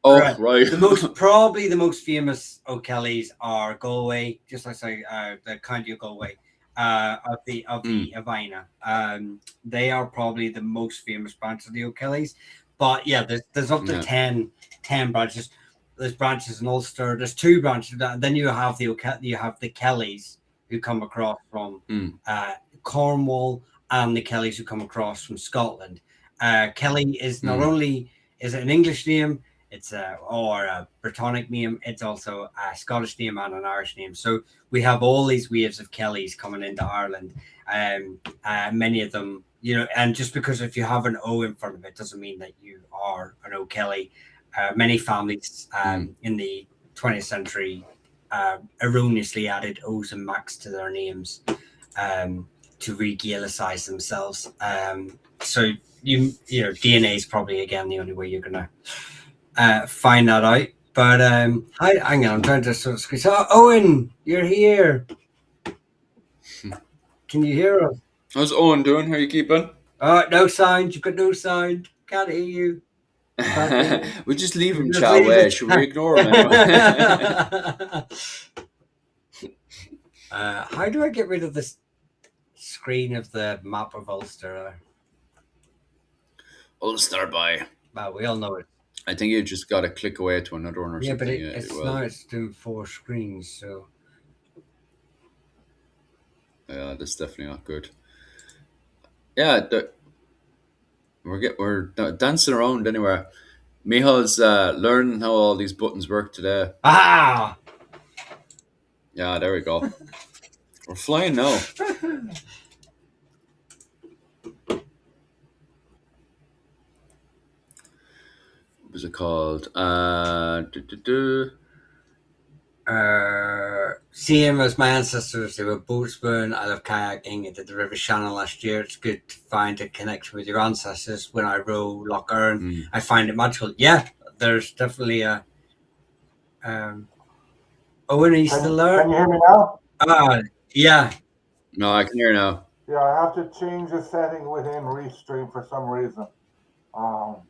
Oh, right. Probably the most famous O'Kellys are Galway, just like say the county of Galway, of the Mm, Avina. They are probably the most famous branch of the O'Kellys. But yeah, there's up to yeah. 10 branches. There's branches in Ulster. There's two branches. Then you have the Kellys who come across from Mm, uh, Cornwall, and the Kellys who come across from Scotland. Kelly is not mm, only is it an English name, it's or a Brittonic name. It's also a Scottish name and an Irish name. So we have all these waves of Kellys coming into Ireland. Many of them, and just because if you have an O in front of it doesn't mean that you are an O'Kelly. Many families mm. in the 20th century erroneously added O's and Macs to their names to re-Gaelicize themselves. So DNA is probably again the only way you're gonna find that out. But hang on, I'm trying to sort of squeeze. Oh, Owen, you're here. Can you hear us? How's Owen doing? How you keeping? No sound. You've got no sound. Can't hear you. Can't hear you. We just leave him Just chat leave away. it. Should we ignore him anyway? How do I get rid of this screen of the map of Ulster? Ulster by. Well, we all know it. I think you just got to click away to another one or Yeah, but something. it's Well, now it's doing 4 screens. So yeah, that's definitely not good. Yeah, we're dancing around anyway. Mihal's learning how all these buttons work today. ah. Yeah, there we go. We're flying now. What was it called? Same as my ancestors, they were boatsmen. I love kayaking. I did the River Shannon last year. It's good to find a connection with your ancestors. When I row Loch Earn, Mm. I find it magical. Yeah, there's definitely a. Owen, are you still there? Can you hear me now? Yeah. No, I can hear now. Yeah, I have to change the setting within Restream for some reason. Oh,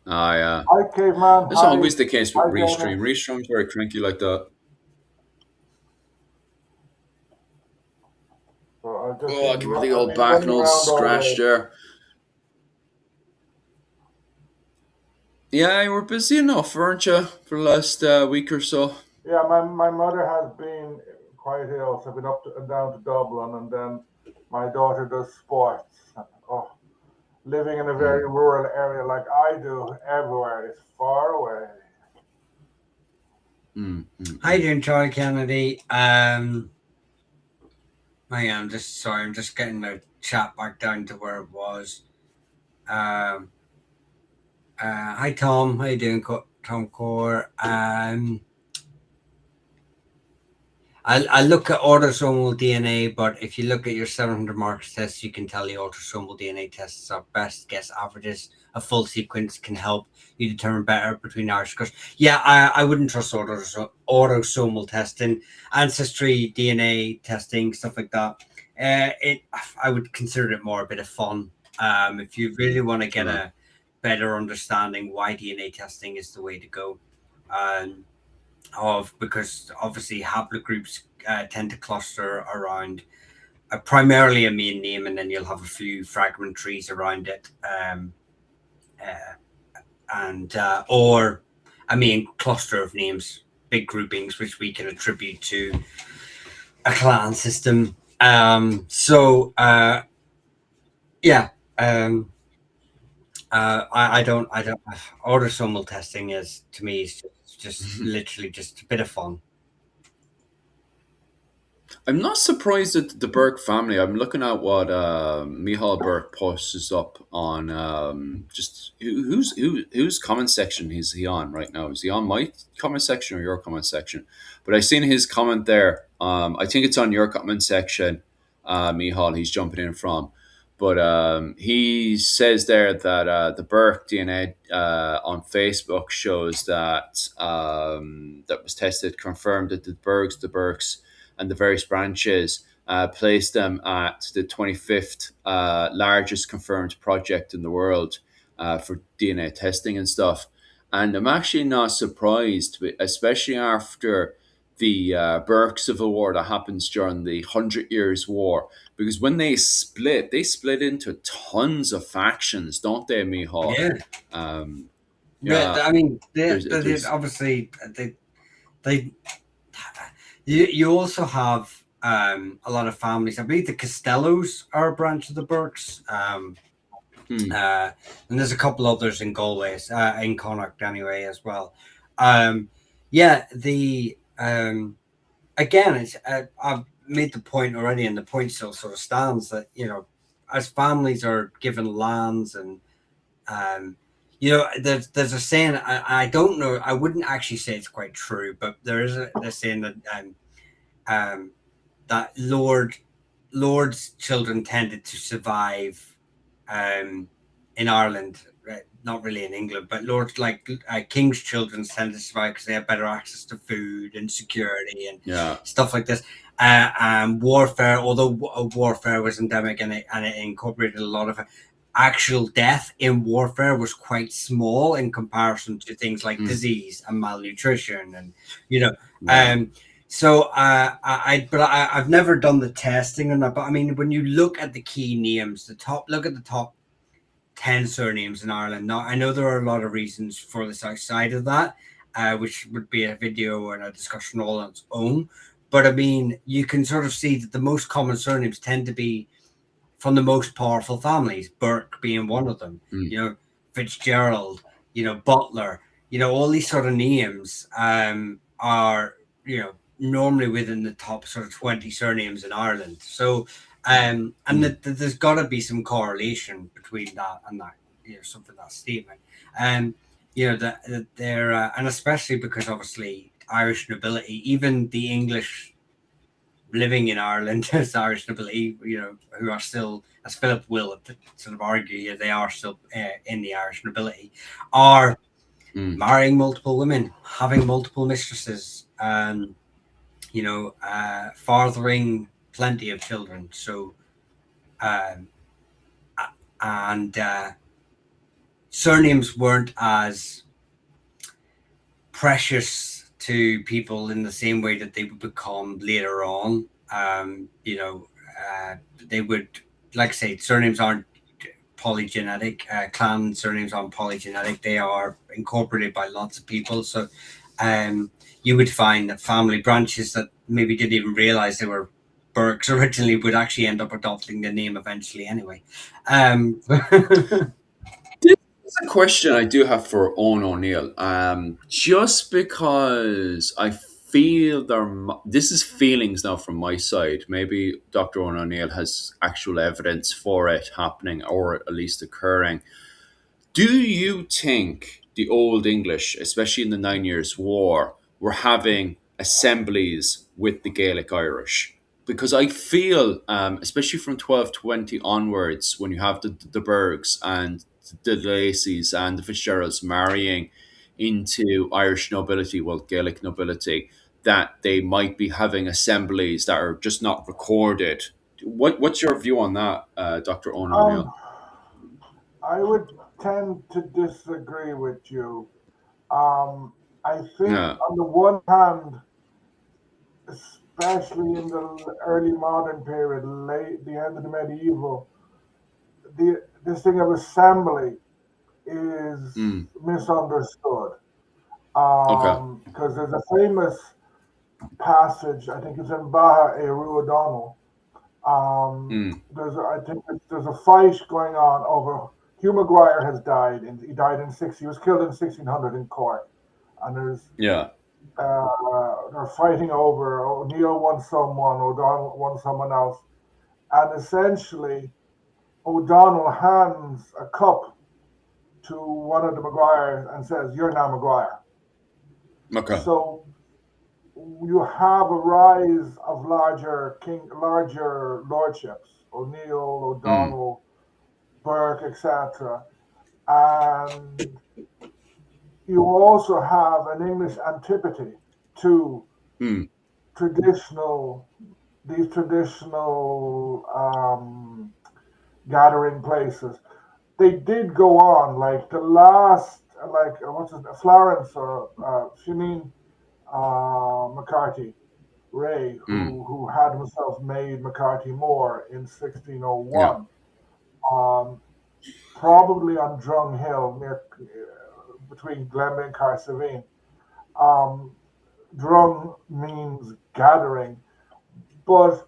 Yeah. hi, Caveman. That's always the case with Hi, Restream. Dennis. Restream's very cranky like that. So I've just Oh, been, give her the I've old been back running and old around all scratch day. there. Yeah, you were busy enough, weren't you, for the last week or so? Yeah, my mother has been quite ill, so I've been up and down to Dublin, and then my daughter does sports. Oh, living in a very Mm, rural area like I do, everywhere is far away. How you doing, Charlie Kennedy? I'm just sorry. I'm just getting the chat back down to where it was. Hi, Tom. How you doing, Tom Core? I look at autosomal DNA, but if you look at your 700 marks test, you can tell the autosomal DNA tests are best guess averages. A full sequence can help you determine better between Irish scores. Yeah, I wouldn't trust autosomal testing, ancestry DNA testing, stuff like that. I would consider it more a bit of fun. If you really want to get sure. a better understanding why DNA testing is the way to go. Because obviously haplogroups tend to cluster around primarily a main name, and then you'll have a few fragment trees around it, and or a main cluster of names, big groupings, which we can attribute to a clan system. Yeah. I don't. Autosomal testing is to me is just literally just a bit of fun. I'm not surprised at the Burke family. I'm looking at what Michal Burke posts up on just whose comment section is he on right now? Is he on my comment section or your comment section? But I seen his comment there. I think it's on your comment section, Michal. He's jumping in from. But he says there that the Burke DNA on Facebook shows that that was tested confirmed that the Burkes and the various branches placed them at the 25th largest confirmed project in the world for DNA testing and stuff. and I'm actually not surprised, especially after the Burke Civil War that happens during the Hundred Years' War, because when they split into tons of factions, don't they, Mihal? Yeah. Um, But yeah, I mean, they there's obviously they you also have a lot of families. I believe the Costellos are a branch of the Burkes. hmm, And there's a couple others in Galway, in Connacht anyway as well. Um, yeah, the again, it's I've made the point already, and the point still sort of stands that as families are given lands and um, there's a saying I don't know, I wouldn't actually say it's quite true, but there is a saying that um, that Lord's children tended to survive in Ireland, right? Not really in England, but Lord's King's children tend to survive because they have better access to food and security and yeah, stuff like this. Warfare, although warfare was endemic and it incorporated a lot of actual death in warfare, was quite small in comparison to things like disease and malnutrition, and yeah, so I've never done the testing on that. But I mean, when you look at the key names, look at the top 10 surnames in Ireland. Now, I know there are a lot of reasons for this outside of that, which would be a video and a discussion all on its own. But I mean, you can sort of see that the most common surnames tend to be from the most powerful families, Burke being one of them, Fitzgerald, Butler, all these sort of names are, normally within the top sort of 20 surnames in Ireland. So, and there's got to be some correlation between that and that, something that statement. That they're, and especially because obviously Irish nobility, even the English living in Ireland as Irish nobility, who are still, as Philip will sort of argue, they are still in the Irish nobility, are marrying multiple women, having multiple mistresses, fathering plenty of children. So, and surnames weren't as precious to people in the same way that they would become later on. They would, like I say, surnames aren't polygenetic. Clan surnames aren't polygenetic. They are incorporated by lots of people. So you would find that family branches that maybe didn't even realize they were Burkes originally would actually end up adopting the name eventually anyway. That's a question I do have for Owen O'Neill. Just because I feel this is feelings now from my side. Maybe Dr. Owen O'Neill has actual evidence for it happening or at least occurring. Do you think the Old English, especially in the 9 Years' War, were having assemblies with the Gaelic Irish? Because I feel, especially from 1220 onwards, when you have the Bergs and the Lacys and the Fitzgeralds marrying into Irish nobility, well, Gaelic nobility, that they might be having assemblies that are just not recorded. What's your view on that, Dr. Owen O'Neill? I would tend to disagree with you. I think Yeah. on the one hand, especially in the early modern period, late the end of the medieval, this thing of assembly is misunderstood. Okay. Because there's a famous passage, I think it's in Baha Eru O'Donnell. There's a fight going on over Hugh Maguire has died. He died he was killed in 1600 in Cork, and Yeah. they're fighting over O'Neill wants someone, O'Donnell wants someone else, and essentially O'Donnell hands a cup to one of the Maguires and says, "You're now Maguire." Okay. So you have a rise of larger lordships, O'Neill, O'Donnell, Burke, etc. And you also have an English antipathy to traditional gathering places. They did go on, like the last what's his Florence or Shaneen McCarthy Ray, Mm. who had himself made McCarthy Moore in Yeah. 1601, um, probably on Drung Hill near between Glenby and Carsavine. Um, Drung means gathering, but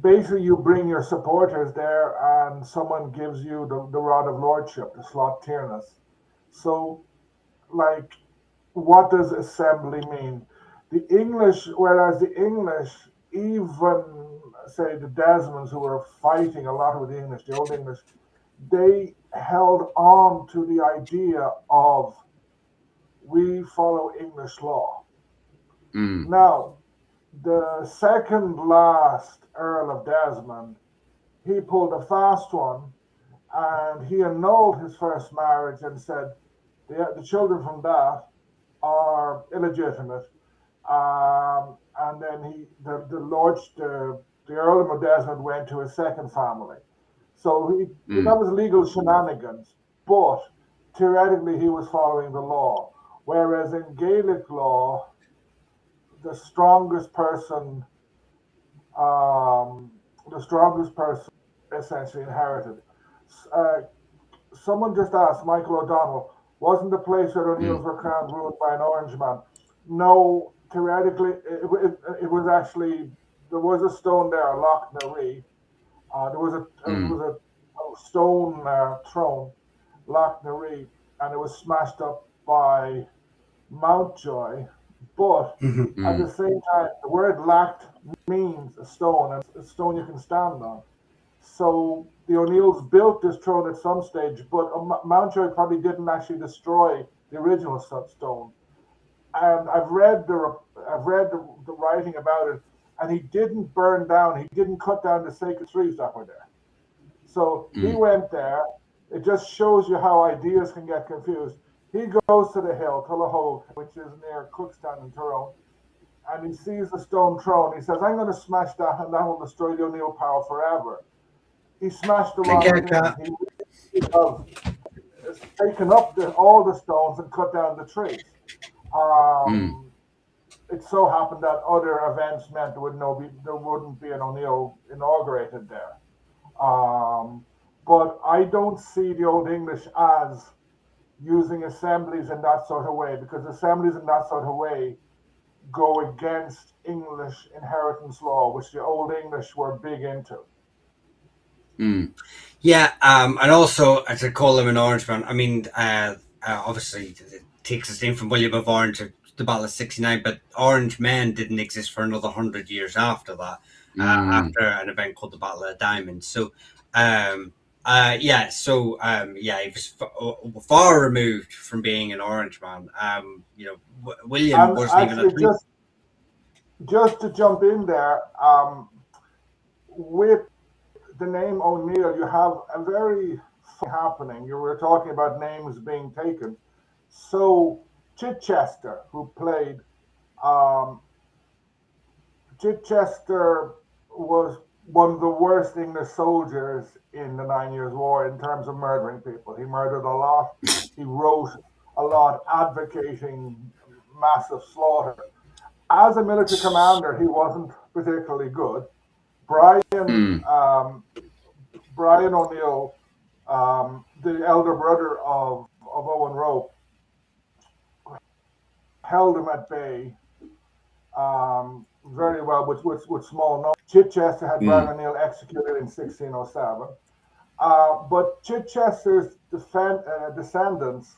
basically you bring your supporters there and someone gives you the rod of lordship, the slot tiernas. So, like, what does assembly mean? The English, whereas the English, even say the Desmonds who were fighting a lot with the English, the Old English, they held on to the idea of we follow English law. Mm. Now, the second last Earl of Desmond, he pulled a fast one and he annulled his first marriage and said the children from that are illegitimate. And then the Earl of Desmond went to his second family. So that Mm. was legal shenanigans, but theoretically he was following the law. Whereas in Gaelic law, the strongest person, um, the strongest person essentially inherited. Uh, Someone just asked, Michael O'Donnell, wasn't the place where O'Neills Mm. were crowned ruled by an Orange man? No, theoretically, it was actually, there was a stone there, Loch na Ree. There Mm. was a stone throne, Loch na Ree, and it was smashed up by Mountjoy. But Mhm. at the Mm. same time, the word lact means a stone, and a stone you can stand on. So the O'Neills built this throne at some stage, but Mountjoy probably didn't actually destroy the original stone. And I've read the writing about it, and he didn't burn down. He didn't cut down the sacred trees that were there. So he Mm. went there. It just shows you how ideas can get confused. He goes to the hill, Tullahoe, which is near Cookstown in Tyrone, and he sees the stone throne. He says, I'm going to smash that, and that will destroy the O'Neill power forever. He smashed the Okay, wrong thing. He would have taken up all the stones and cut down the trees. Mm. Um, it so happened that other events meant there wouldn't be an O'Neill inaugurated there. Um, but I don't see the Old English as using assemblies in that sort of way, because assemblies in that sort of way go against English inheritance law, which the Old English were big into. Mm. Yeah, and also to call him an Orange man, I mean, obviously it takes its name from William of Orange at the Battle of '69, but Orange men didn't exist for another 100 years after that, Mm. after an event called the Battle of Diamonds. So, yeah, he was far removed from being an Orange man. William And wasn't even a actually, just to jump in there, with the name O'Neill, you have a very happening. You were talking about names being taken. So Chichester, who played, um, Chichester was one of the worst English soldiers in the 9 Years' War in terms of murdering people. He murdered a lot. He wrote a lot advocating massive slaughter. As a military commander, he wasn't particularly good. Brian Mm. Brian O'Neill, the elder brother of Owen Rope, held him at bay very well with small numbers. Chichester had Brian Mm. O'Neill executed in 1607. But Chichester's descendants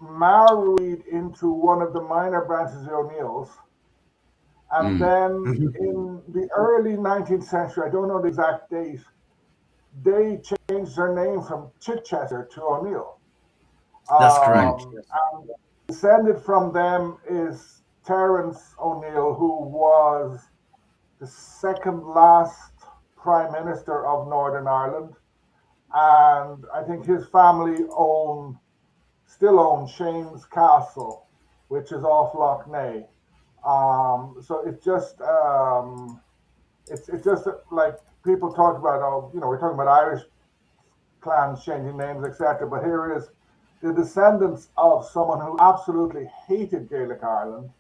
married into one of the minor branches of the O'Neills. And Mm. then in the early 19th century, I don't know the exact date, they changed their name from Chichester to O'Neill. That's correct. And descended from them is Terence O'Neill, who was the second last Prime Minister of Northern Ireland. And I think his family still own Shane's Castle, which is off Lough Neagh. So it's just like people talk about, we're talking about Irish clans changing names, etc. But here is the descendants of someone who absolutely hated Gaelic Ireland,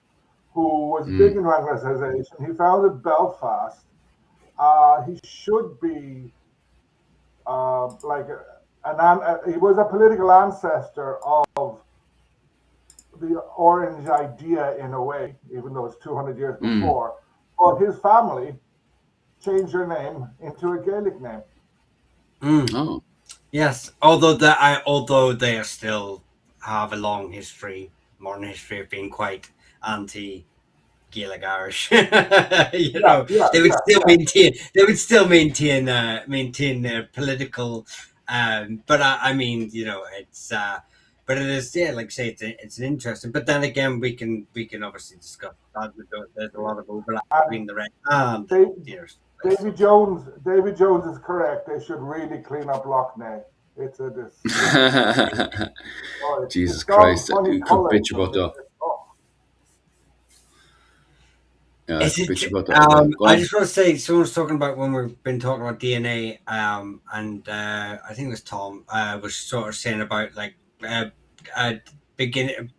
who was big Mm. in Anglicization. He founded Belfast. He should be like he was a political ancestor of the Orange idea in a way, even though it's 200 years Mm. before. But his family changed their name into a Gaelic name. Oh. Yes, although they are still have a long history, modern history of being quite anti Gaelic Irish. Yeah, yeah, They would yeah, still yeah. maintain maintain their political. But I mean, it's but it is, yeah, like I say, it's an interesting. But then again, we can obviously discuss that. There's a lot of overlap And between the red and they, the Irish. Davy Jones is correct. They should really clean up Lough Neagh. It's a disgusting. Oh, Jesus it's all Christ. funny You could colours, bitch but about that. Yeah, I Is could it? bitch about that all day. Go I on. just want to say, someone's talking about when we've been talking about DNA, and I think it was Tom was sort of saying about like uh, begin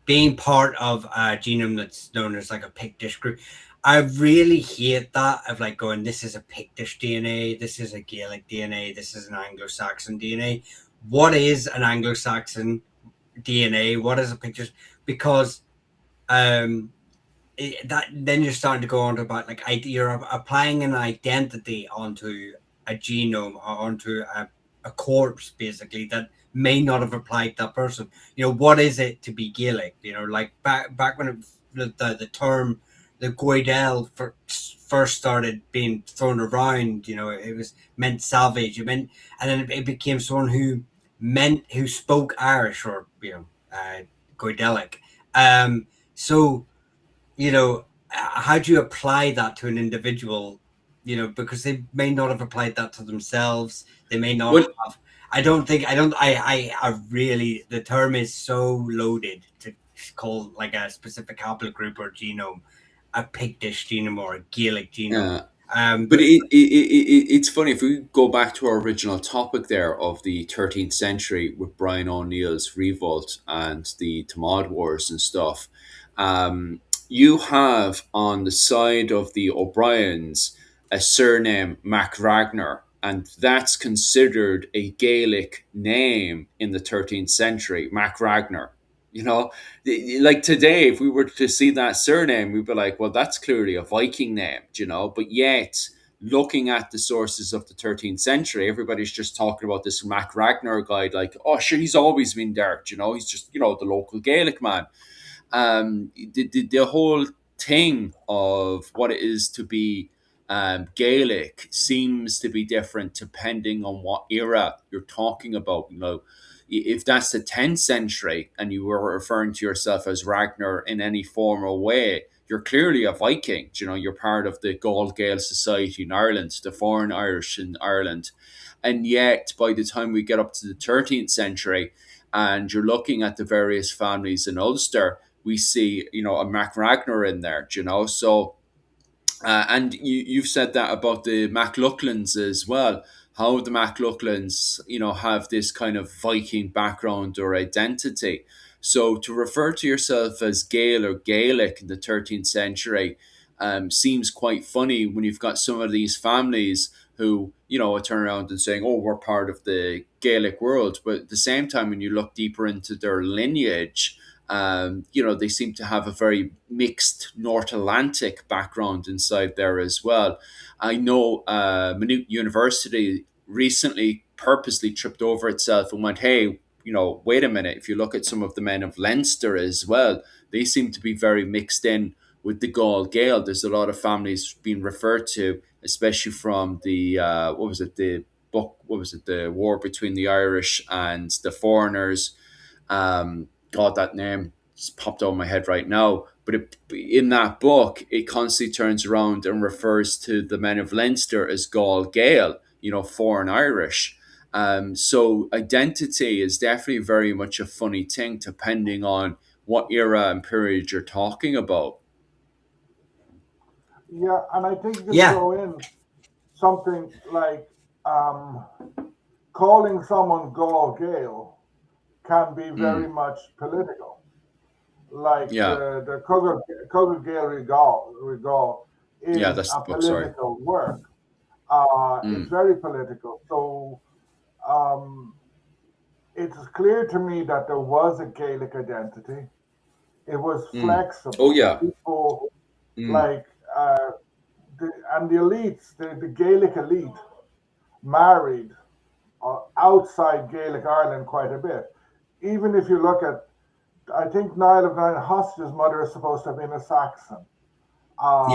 being part of a genome that's known as like a Pictish group. I really hate that of like going, this is a Pictish DNA, this is a Gaelic DNA, this is an Anglo-Saxon DNA. What is an Anglo-Saxon DNA? What is a Pictish? Because um that then you're starting to go on to about like you're applying an identity onto a genome or onto a corpse basically that may not have applied to that person. What is it to be Gaelic? Like back when the term the Goidel first started being thrown around, it was meant savage. It meant, and then it became someone who spoke Irish or Goidelic. So how do you apply that to an individual? Because they may not have applied that to themselves. They may not Well, have. I really, the term is so loaded to call like a specific haplogroup or genome a Pictish genome or a Gaelic genome. yeah. But But it's funny if we go back to our original topic there of the 13th century with Brian O'Neill's revolt and the Tamad Wars and stuff. Um, you have on the side of the O'Briens a surname MacRagnar, and that's considered a Gaelic name in the 13th century. MacRagnar. You know, like today, if we were to see that surname, we'd be like, well, that's clearly a Viking name, but yet looking at the sources of the 13th century, everybody's just talking about this Mac Ragnar guy, like, oh, sure, he's always been there, he's just, the local Gaelic man. The whole thing of what it is to be Gaelic seems to be different depending on what era you're talking about. If that's the 10th century and you were referring to yourself as Ragnar in any formal way, you're clearly a Viking. You're part of the Gaul Gael Society in Ireland, the Foreign Irish in Ireland. And yet, by the time we get up to the 13th century and you're looking at the various families in Ulster, we see, a Mac Ragnar in there, So, and you've said that about the MacLucklins as well, how the MacLucklins, have this kind of Viking background or identity. So to refer to yourself as Gael or Gaelic in the 13th century seems quite funny when you've got some of these families who, turn around and saying, oh, we're part of the Gaelic world. But at the same time, when you look deeper into their lineage, they seem to have a very mixed North Atlantic background inside there as well. I know Maynooth University recently purposely tripped over itself and went, hey, wait a minute. If you look at some of the men of Leinster as well, they seem to be very mixed in with the Gaul Gael. There's a lot of families being referred to, especially from the, the war between the Irish and the foreigners. God, that name just popped out of my head right now. But in that book, it constantly turns around and refers to the men of Leinster as Gaul Gael, foreign Irish. So identity is definitely very much a funny thing, depending on what era and period you're talking about. Yeah, and I think you can yeah, throw in something like calling someone Gall Gael can be very Mm. much political. Like Yeah. the Cogur Gael Regal Yeah, is that's a the book. Sorry. political work. It's Mm. very political. So um, it's clear to me that there was a Gaelic identity. It was Mm. Oh flexible. yeah. People Mm. like and the elites, the Gaelic elite, married outside Gaelic Ireland quite a bit. Even if you look at, I think Niall of Nine Hostage's mother is supposed to have been a Saxon.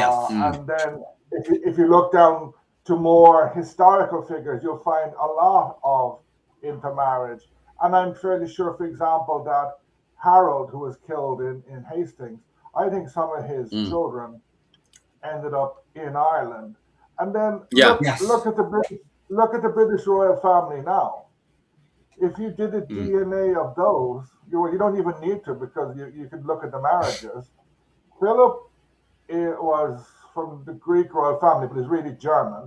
Yes. Mm. And then if you look down to more historical figures, you'll find a lot of intermarriage. And I'm fairly sure, for example, that Harold, who was killed in Hastings, I think some of his Mm. children ended up in Ireland. And then Yeah. Yes. look at the British royal family now. If you did a Mm. DNA of those, you don't even need to because you could look at the marriages. Philip was from the Greek royal family, but he's really German.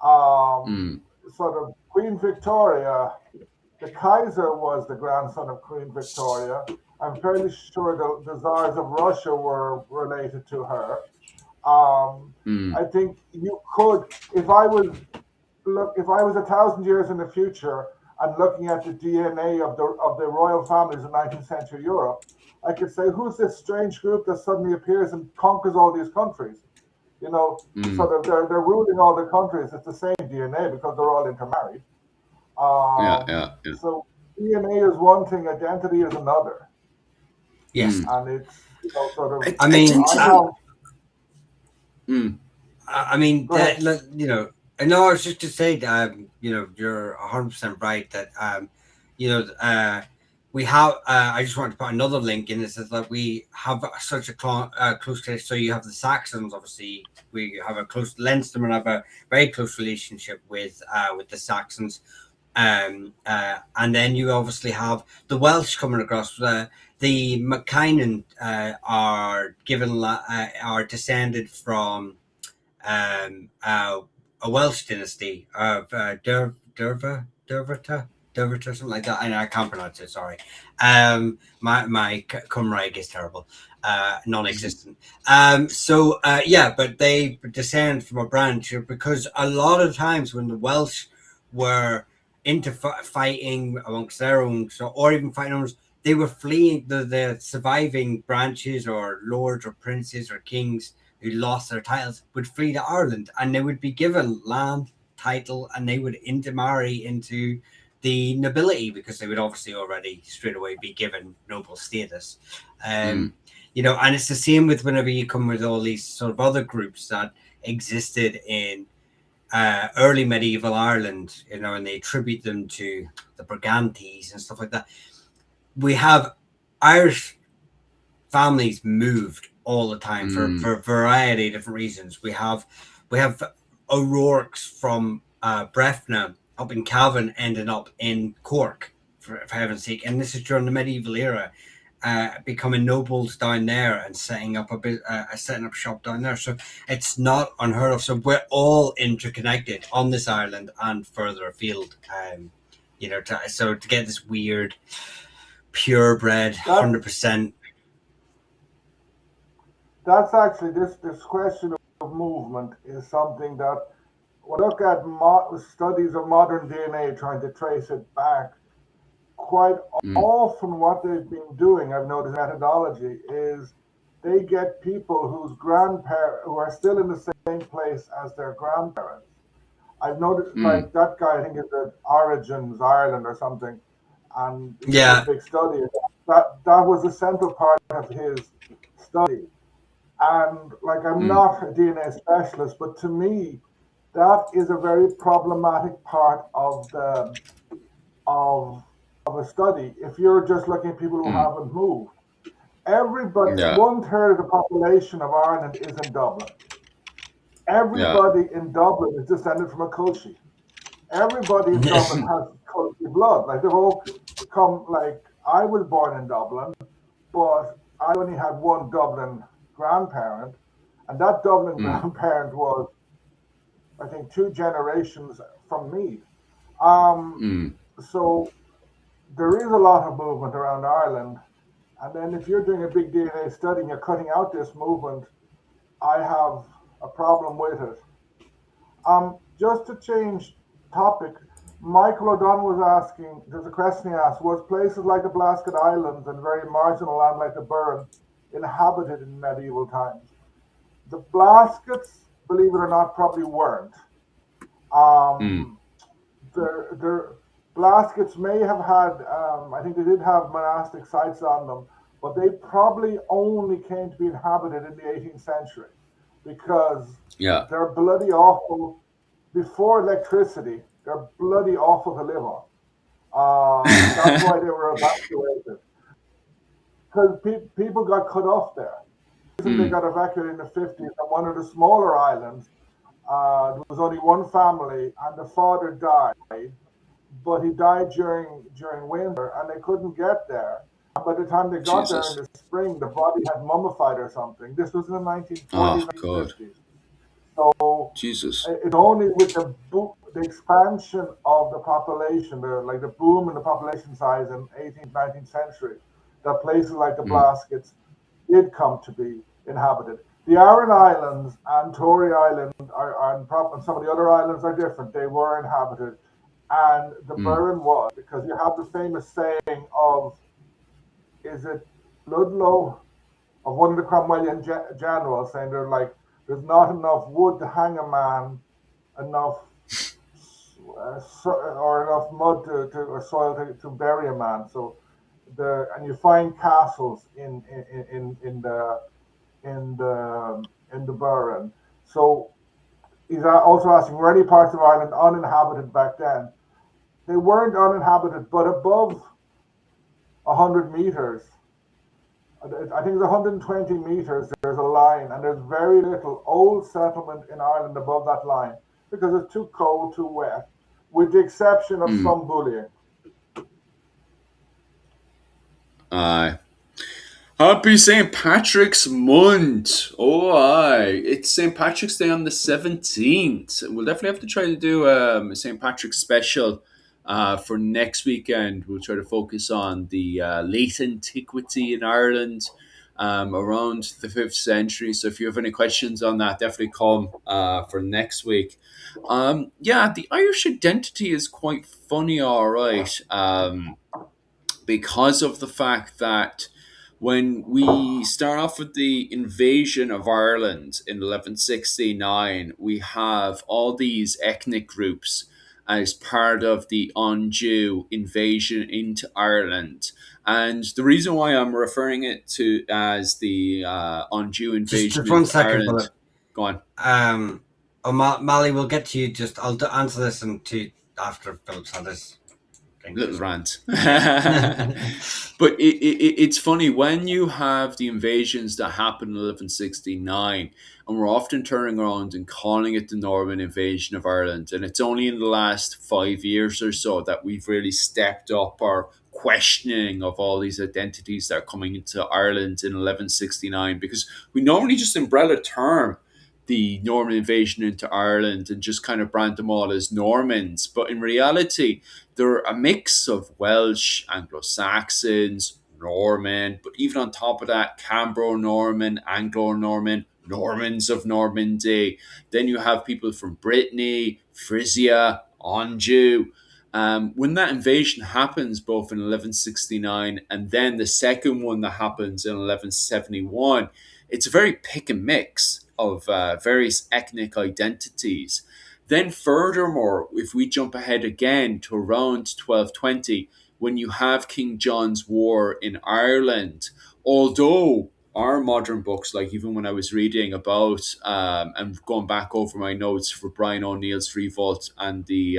Mm. Sort of Queen Victoria, the Kaiser was the grandson of Queen Victoria. I'm fairly sure the Tsars of Russia were related to her. Mm. I think you could, if I was if I was 1,000 years in the future and looking at the DNA of the royal families of 19th century Europe, I could say, who's this strange group that suddenly appears and conquers all these countries? You know, Mm. sort of they're ruling all the countries. It's the same DNA because they're all intermarried. Yeah. Yeah. Yeah. So DNA is one thing, identity is another, Yes. Mm. and it's sort of. I I mean, think I so. have Mm. I mean go ahead. that I know. I was just to say, you're 100% right that you know, we have. I just want to put another link in. It says that we have such a close case. So you have the Saxons, obviously. We have a close Leinstermen have a very close relationship with the Saxons. And then you obviously have the Welsh coming across. The McKinnon are descended from a Welsh dynasty of Dervata, something like that. I can't pronounce it. Sorry. My Cymraeg is terrible, non-existent. But they descend from a branch because a lot of times when the Welsh were into fighting amongst their own, or even fighting others, they were fleeing the surviving branches or lords or princes or kings who lost their titles would flee to Ireland and they would be given land, title, and they would intermarry into the nobility because they would obviously already straight away be given noble status. Mm. And it's the same with whenever you come with all these sort of other groups that existed in early medieval Ireland, and they attribute them to the Brigantes and stuff like that. We have Irish families moved all the time for a variety of different reasons. We have O'Rourke's from Breffna up in Cavan ending up in Cork, for heaven's sake, and this is during the medieval era, becoming nobles down there and setting up shop down there. So it's not unheard of. So we're all interconnected on this island and further afield. To get this weird, purebred, 100%. That's actually this question of movement is something that when I look at studies of modern DNA trying to trace it back, quite Mm. often what they've been doing, I've noticed methodology, is they get people who are still in the same place as their grandparents. I've noticed Mm. like that guy, I think it's at Origins Ireland or something, and he did a Yeah. big study. That was a central part of his study. And like I'm Mm. not a DNA specialist, but to me, that is a very problematic part of of a study. If you're just looking at people who Mm. haven't moved, everybody, Yeah. 1/3 of the population of Ireland is in Dublin. Yeah. Everybody in Dublin is descended from a Culchie. Everybody in Dublin has Culchie blood. Like they've all come. Like I was born in Dublin, but I only had one Dublin grandparent, and that Dublin Mm. grandparent was, I think, 2 generations from me. Um, Mm. so there is a lot of movement around Ireland. And then if you're doing a big DNA study and you're cutting out this movement, I have a problem with it. Just to change topic, Michael O'Donnell was asking, there's a question he asked, was places like the Blasket Islands and very marginal land like the Burren inhabited in medieval times? The Blaskets, believe it or not, probably weren't. Mm. Um, their Blaskets may have had, I think they did have monastic sites on them, but they probably only came to be inhabited in the 18th century because Yeah. they're bloody awful. Before electricity, they're bloody awful to live on. That's why they were evacuated because people got cut off there. The reason they Mm. got evacuated in the 50s on one of the smaller islands, there was only one family, and the father died, but he died during winter, and they couldn't get there. And by the time they got there in Jesus. the spring, the body had mummified or something. This was in the 1940s, Oh God. 1950s. So Jesus. it's only with the expansion of the population, like the boom in the population size in 18th, 19th century, that places like the Mm. Blaskets did come to be inhabited. The Aran Islands and Tory Island and some of the other islands are different. They were inhabited, and the Mm. Burren was, because you have the famous saying of, is it Ludlow, of one of the Cromwellian generals, saying there's not enough wood to hang a man, enough or enough mud or soil to bury a man. So and you find castles in the Burren. So he's also asking, were any parts of Ireland uninhabited back then? They weren't uninhabited, but above 100 meters, I think it's 120 meters, there's a line, and there's very little old settlement in Ireland above that line because it's too cold, too wet, with the exception of Mm. some bullying. Aye. Happy St. Patrick's Month. Oh, aye. It's St. Patrick's Day on the 17th. We'll definitely have to try to do a St. Patrick's special for next weekend. We'll try to focus on the late antiquity in Ireland around the 5th century. So if you have any questions on that, definitely come for next week. Yeah, the Irish identity is quite funny, all right. Because of the fact that when we start off with the invasion of Ireland in 1169, we have all these ethnic groups as part of the Anjou invasion into Ireland. And the reason why I'm referring it to as the Anjou invasion Just one into second, Ireland, Philip. go on. Mally, we'll get to you. Just I'll answer this and to after Philip's had this thing. Little rant. Yeah. But it's funny when you have the invasions that happened in 1169, and we're often turning around and calling it the Norman invasion of Ireland. And it's only in the last 5 years or so that we've really stepped up our questioning of all these identities that are coming into Ireland in 1169, because we normally just umbrella term the Norman invasion into Ireland and just kind of brand them all as Normans. But in reality, they're a mix of Welsh, Anglo Saxons, Norman, but even on top of that, Cambro Norman, Anglo Norman, Normans of Normandy. Then you have people from Brittany, Frisia, Anjou. When that invasion happens, both in 1169 and then the second one that happens in 1171, it's a very pick and mix of various ethnic identities. Then, furthermore, if we jump ahead again to around 1220, when you have King John's War in Ireland, although our modern books, like even when I was reading about and going back over my notes for Brian O'Neill's Revolt and the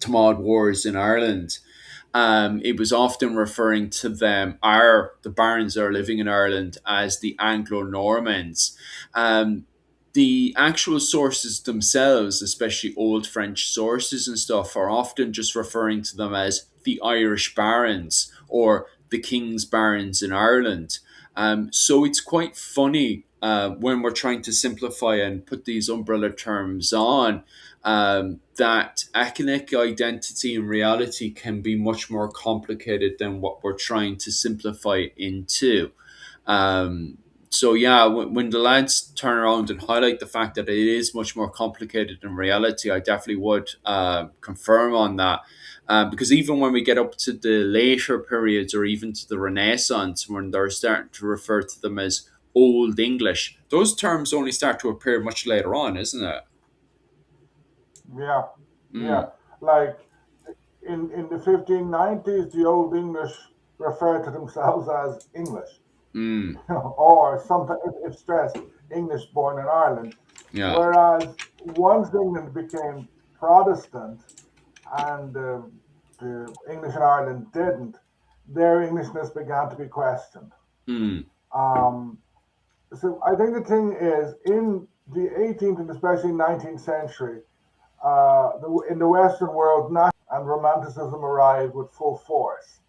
Tamad Wars in Ireland, it was often referring to them, the barons that are living in Ireland, as the Anglo Normans. The actual sources themselves, especially old French sources and stuff, are often just referring to them as the Irish barons or the king's barons in Ireland. So it's quite funny when we're trying to simplify and put these umbrella terms on. that ethnic identity in reality can be much more complicated than what we're trying to simplify it into. Um, so yeah, when the lads turn around and highlight the fact that it is much more complicated in reality, I definitely would confirm on that. Because even when we get up to the later periods or even to the Renaissance, when they're starting to refer to them as Old English, those terms only start to appear much later on, isn't it? Yeah, yeah. Mm, Like in the 1590s, the Old English referred to themselves as English, mm, or sometimes, if stressed, English born in Ireland. yeah, Whereas once England became Protestant and the English in Ireland didn't, their Englishness began to be questioned. mm, Um, so I think the thing is, in the 18th and especially 19th century, in the Western world, and Romanticism arrived with full force.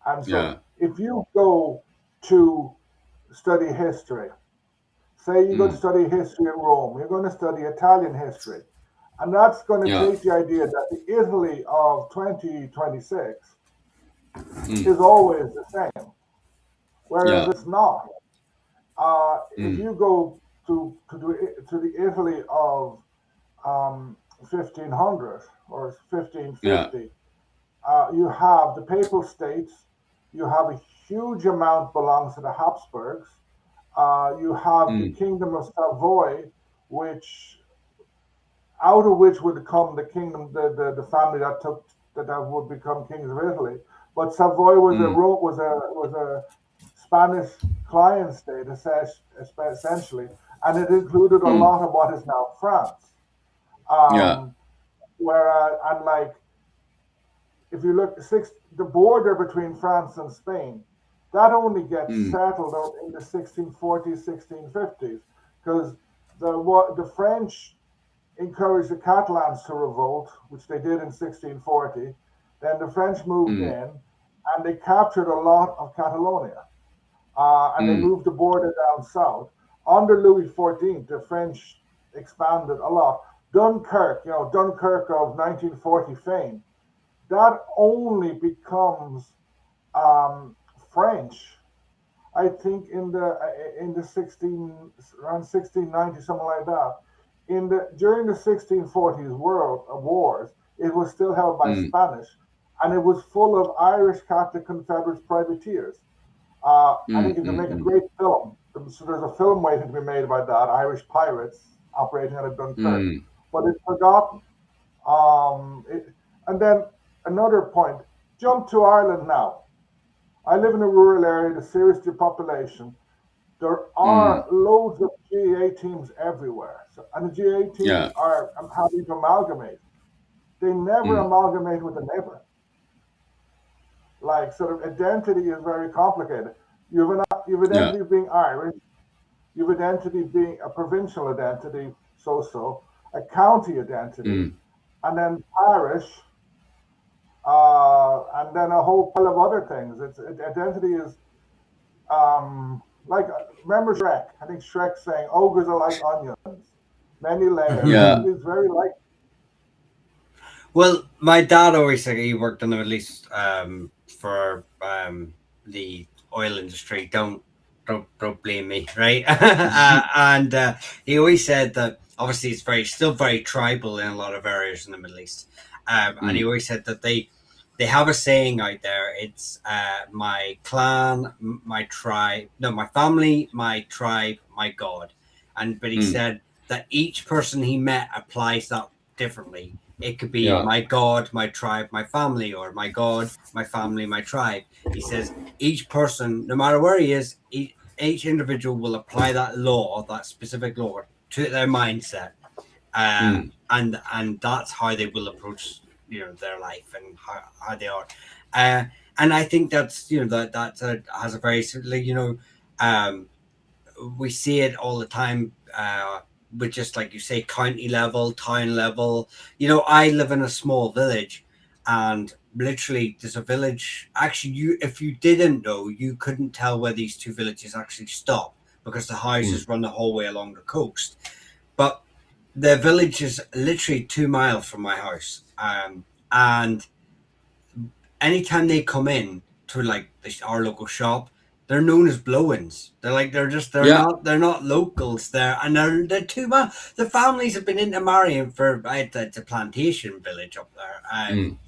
And so, yeah, if you go to study history, say you go to mm, study history in Rome, you're going to study Italian history, and that's going to yeah, take the idea that the Italy of 2026 mm, is always the same, whereas yeah, it's not. If mm, you go to the Italy of 1500 or yeah, 1550, you have the Papal States, you have a huge amount belongs to the Habsburgs, you have the mm, Kingdom of Savoy, which out of which would come the kingdom, the family that would become kings of Italy. But Savoy mm, was a Spanish client state essentially, and it included a mm, lot of what is now France. yeah, Um, whereas, and like if you look the border between France and Spain, that only gets mm, settled out in the 1640s, 1650s, because the French encouraged the Catalans to revolt, which they did in 1640. Then the French moved mm, in and they captured a lot of Catalonia, and they mm, moved the border down south. Under Louis XIV, the French expanded a lot. Dunkirk, Dunkirk of 1940 fame, that only becomes um, French. I think in the 16 around 1690, something like that. In the During the 1640s world of wars, it was still held by mm, Spanish, and it was full of Irish Catholic Confederates privateers. I mm, think you can make a mm, great film. So there's a film waiting to be made about that, Irish pirates operating out of Dunkirk, mm, but it's forgotten. And then another point, jump to Ireland now. I live in a rural area, the serious depopulation. There mm, are loads of GAA teams everywhere. And the GAA teams yeah, are having to amalgamate. They never mm, amalgamate with a neighbor. Like, sort of identity is very complicated. You've yeah, identity being Irish, you've identity being a provincial identity, so, a county identity, mm, and then parish, and then a whole pile of other things. Identity is like remember Shrek. I think Shrek saying ogres are like onions, many layers. yeah, Identity is very like Well, my dad always said he worked in the Middle East for the oil industry. Don't blame me, right? And he always said that obviously it's still very tribal in a lot of areas in the Middle East. And he mm, always said that they have a saying out there. It's my clan, my tribe, no, my family, my tribe, my God. But he mm, said that each person he met applies that differently. It could be yeah, my God, my tribe, my family, or my God, my family, my tribe. He says each person, no matter where he is, each individual will apply that law, that specific law, to their mindset, mm, and that's how they will approach their life and how they are. And I think that's has a very um, we see it all the time with just like you say, county level, town level. I live in a small village, and literally there's a village. Actually, if you didn't know, you couldn't tell where these two villages actually stop because the mm, houses run the whole way along the coast. But the village is literally 2 miles from my house, and anytime they come in to like our local shop, they're known as blow-ins. Yeah. They're not locals there, and they're 2 miles. The families have been into Marion for it's a plantation village up there, Mm.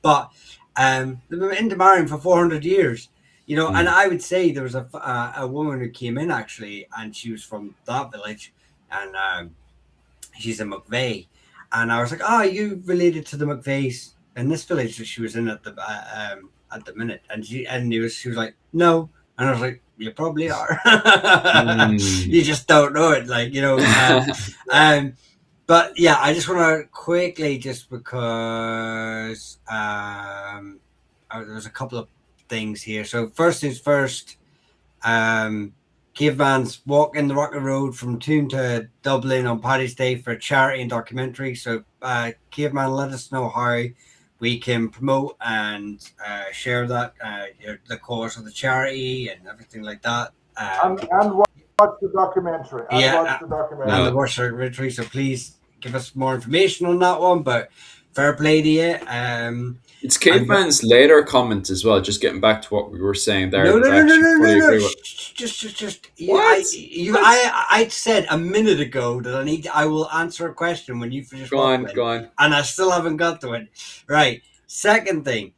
but they've been into Marion for 400 years. You know, and Mm. I would say there was a woman who came in actually, and she was from that village, and she's a McVeigh, and I was like, "Oh, are you related to the McVeighs in this village that she was in at the minute?" And she was like, "No," and I was like, "You probably are. Mm. You just don't know it, like you know." But yeah, I just want to quickly, just because there's a couple of things here. So first things first. Caveman's walking the Rocket Road from Toon to Dublin on Paddy's Day for a charity and documentary. So, Caveman, let us know how we can promote and share that the cause of the charity and everything like that. And watch the documentary. And Yeah, watch the documentary. and Yeah. the Worcester documentary. So please give us more information on that one. But fair play to you. It's Caveman's later comment as well. Just getting back to what we were saying there. No, no, that I no, no, actually no, fully no, agree no. with. Just. What? I said a minute ago that I will answer a question when you finish. Go on, waffling, go on. and I still haven't got to it. Right. Second thing,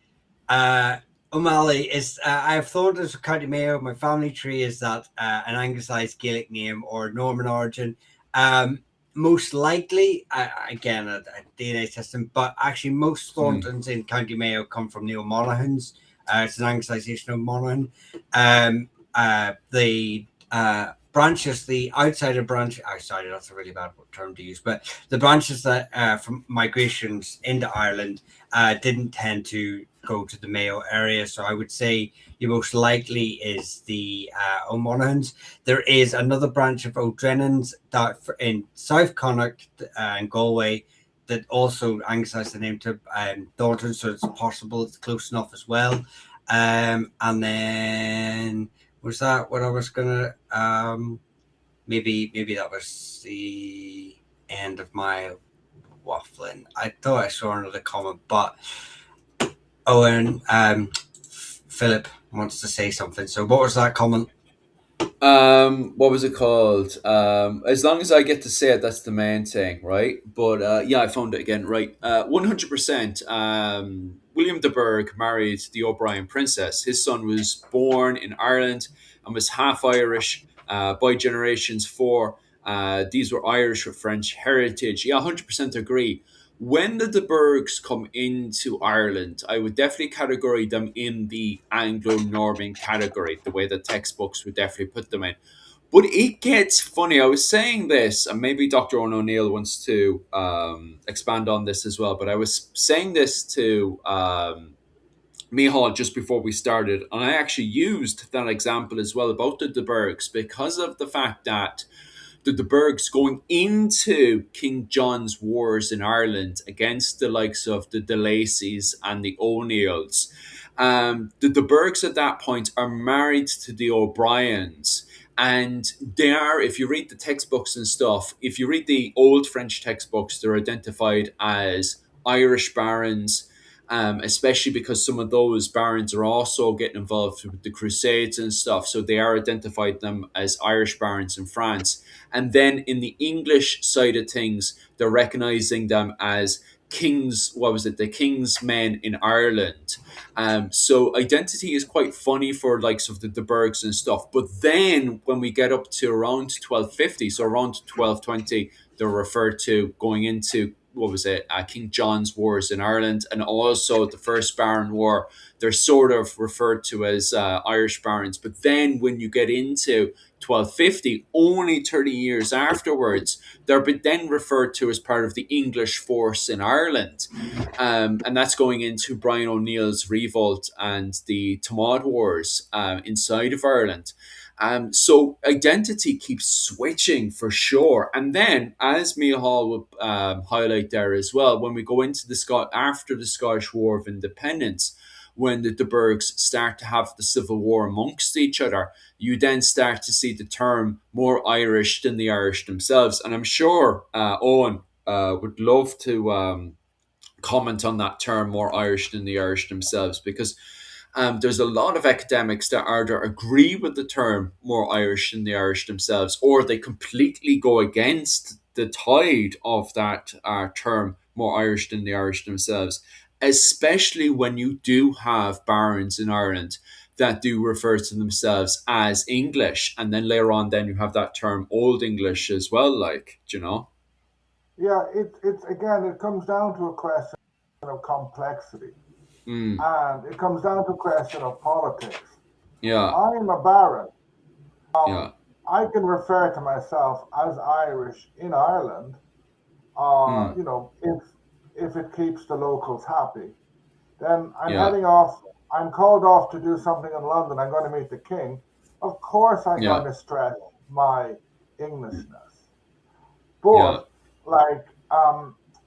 O'Malley is. I've thought as County Mayo. My family tree is that an Anglicized Gaelic name or Norman origin. Most likely, again, a DNA testing, but actually, most Thorntons in County Mayo come from the O'Monaghans. It's an Anglicization of Monaghan. The branches, the outsider branch, outsider, that's a really bad term to use, but the branches that from migrations into Ireland didn't tend to go to the Mayo area. So I would say the most likely is the O'Monaghans. There is another branch of O'Drenans that in South Connacht and Galway that also anglicized the name to Thornton, so it's possible it's close enough as well. And then was that what I was gonna maybe that was the end of my waffling. I thought I saw another comment, but Owen Philip wants to say something. So what was that comment? What was it called? As long as I get to say it, that's the main thing, right? But yeah, I found it again, right? 100%. William de Burgh married the O'Brien princess. His son was born in Ireland and was half Irish by generations four. These were Irish with French heritage. Yeah, 100% agree. When the De Burghs come into Ireland, I would definitely categorize them in the Anglo-Norman category, the way the textbooks would definitely put them in. But it gets funny. I was saying this, and maybe Dr. Owen O'Neill wants to expand on this as well, but I was saying this to Mihal just before we started, and I actually used that example as well about the De Burghs because of the fact that the De Burghs going into King John's wars in Ireland against the likes of the De Lacys and the O'Neills. The De Burghs at that point are married to the O'Briens. And they are, if you read the textbooks and stuff, if you read the old French textbooks, they're identified as Irish barons, especially because some of those barons are also getting involved with the Crusades and stuff. So they are identified them as Irish barons in France. And then in the English side of things, they're recognizing them as kings. What was it? The king's men in Ireland. So identity is quite funny for likes of the De Burghs and stuff. But then when we get up to around 1250, so around 1220, they're referred to going into what was it, King John's wars in Ireland, and also the First Baron War. They're sort of referred to as Irish barons. But then when you get into 1250, only 30 years afterwards, they're then referred to as part of the English force in Ireland. And that's going into Brian O'Neill's revolt and the Tamaud Wars inside of Ireland. So identity keeps switching for sure. And then, as Mihal would highlight there as well, when we go into the after the Scottish War of Independence, when the Bergs start to have the civil war amongst each other, you then start to see the term more Irish than the Irish themselves. And I'm sure Owen would love to comment on that term more Irish than the Irish themselves, because there's a lot of academics that either agree with the term more Irish than the Irish themselves, or they completely go against the tide of that term more Irish than the Irish themselves, especially when you do have barons in Ireland that do refer to themselves as English. And then later on, then you have that term Old English as well, like, you know? Yeah, it's again, it comes down to a question of complexity, Mm, and it comes down to a question of politics. yeah, I'm a baron. yeah, I can refer to myself as Irish in Ireland, mm, if it keeps the locals happy. Then I'm yeah, heading off. I'm called off to do something in London. I'm going to meet the king. Of course, I'm going yeah, to stress my Englishness. yeah, But like,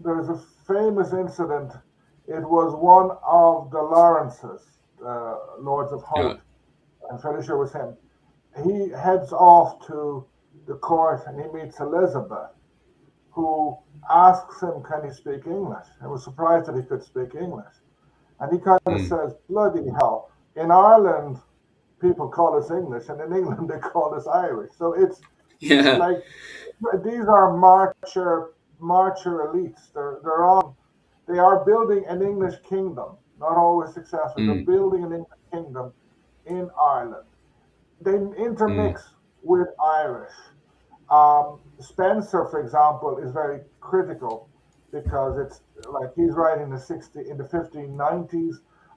there's a famous incident. It was one of the Lawrences, Lords of yeah, Hout. I'm fairly sure it was him. He heads off to the court and he meets Elizabeth, who asks him, "Can he speak English?" I was surprised that he could speak English. And he kind of mm, says, "Bloody hell. In Ireland, people call us English, and in England, they call us Irish." So it's yeah, like these are marcher elites. They're on. They are building an English kingdom. Not always successful. They're mm, building an English kingdom in Ireland. They mm, intermix with Irish. Spencer, for example, is very critical because it's like he's writing in the 1590s.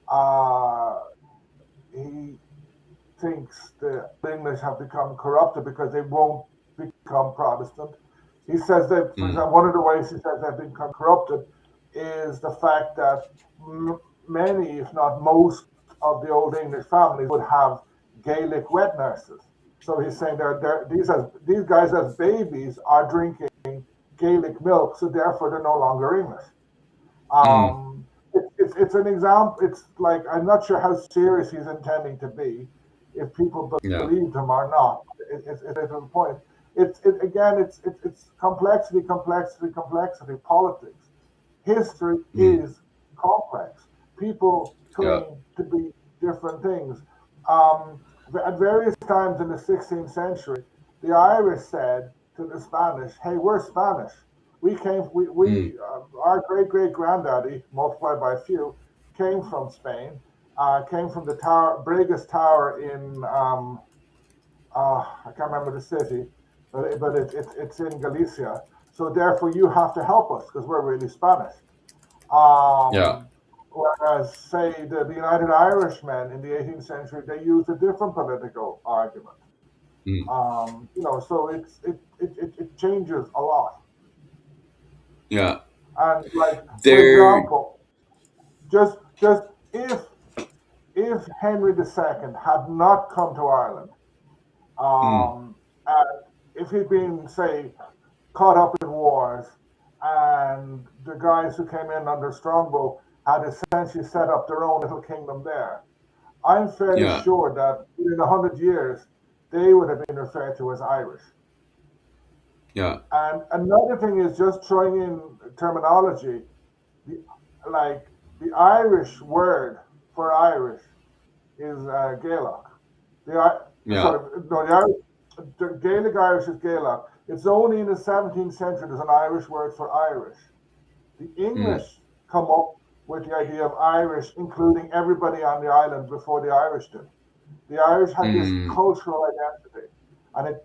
Uh, he thinks the English have become corrupted because they won't become Protestant. He says that, for mm, example, one of the ways he says they've become corrupted is the fact that many, if not most, of the old English families would have Gaelic wet nurses. So he's saying these guys as babies are drinking Gaelic milk, so therefore they're no longer English. mm, It's an example. It's like I'm not sure how serious he's intending to be, if people yeah, believed him or not. It's a point. Again. It's complexity, complexity, complexity. Politics, history mm, is complex. People yeah, claim to be different things. Um, at various times in the 16th century, the Irish said to the Spanish, "Hey, we're Spanish. mm, Our great great granddaddy, multiplied by a few, came from Spain, came from the tower, Bregas Tower in, I can't remember the city, it's in Galicia. So therefore, you have to help us because we're really Spanish." yeah, Um, Whereas, say, the United Irishmen in the 18th century, they used a different political argument. mm, So it changes a lot. yeah. And like, for There, example, just if Henry II had not come to Ireland, mm, and if he'd been, say, caught up in wars, and the guys who came in under Strongbow had essentially set up their own little kingdom there, I'm fairly yeah, sure that in 100 years they would have been referred to as Irish. yeah, And another thing is just throwing in terminology. The, like the Irish word for Irish is Gaelic. yeah, Sorry, no, the Gaelic Irish is Gaelic. It's only in the 17th century there's an Irish word for Irish. The mm, English come up with the idea of Irish, including everybody on the island before the Irish did. The Irish had this mm. cultural identity, and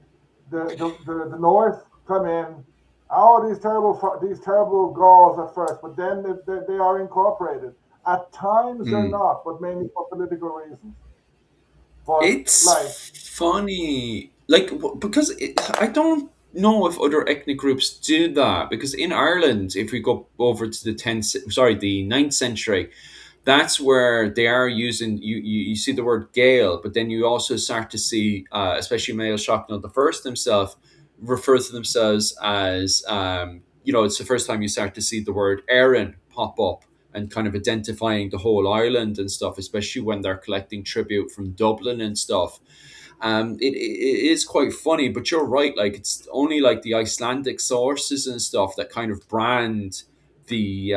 the North come in. Oh, these terrible Gauls at first, but then they are incorporated. At times they're Mm. not, but mainly for political reasons. But like, It's funny, like because I don't know if other ethnic groups do that. Because in Ireland, if we go over to the the ninth century, that's where they are using you see the word Gael, but then you also start to see, especially Mael Shocknell the first himself, refer to themselves as it's the first time you start to see the word Erin pop up and kind of identifying the whole island and stuff, especially when they're collecting tribute from Dublin and stuff. It is quite funny, but you're right. Like it's only like the Icelandic sources and stuff that kind of brand the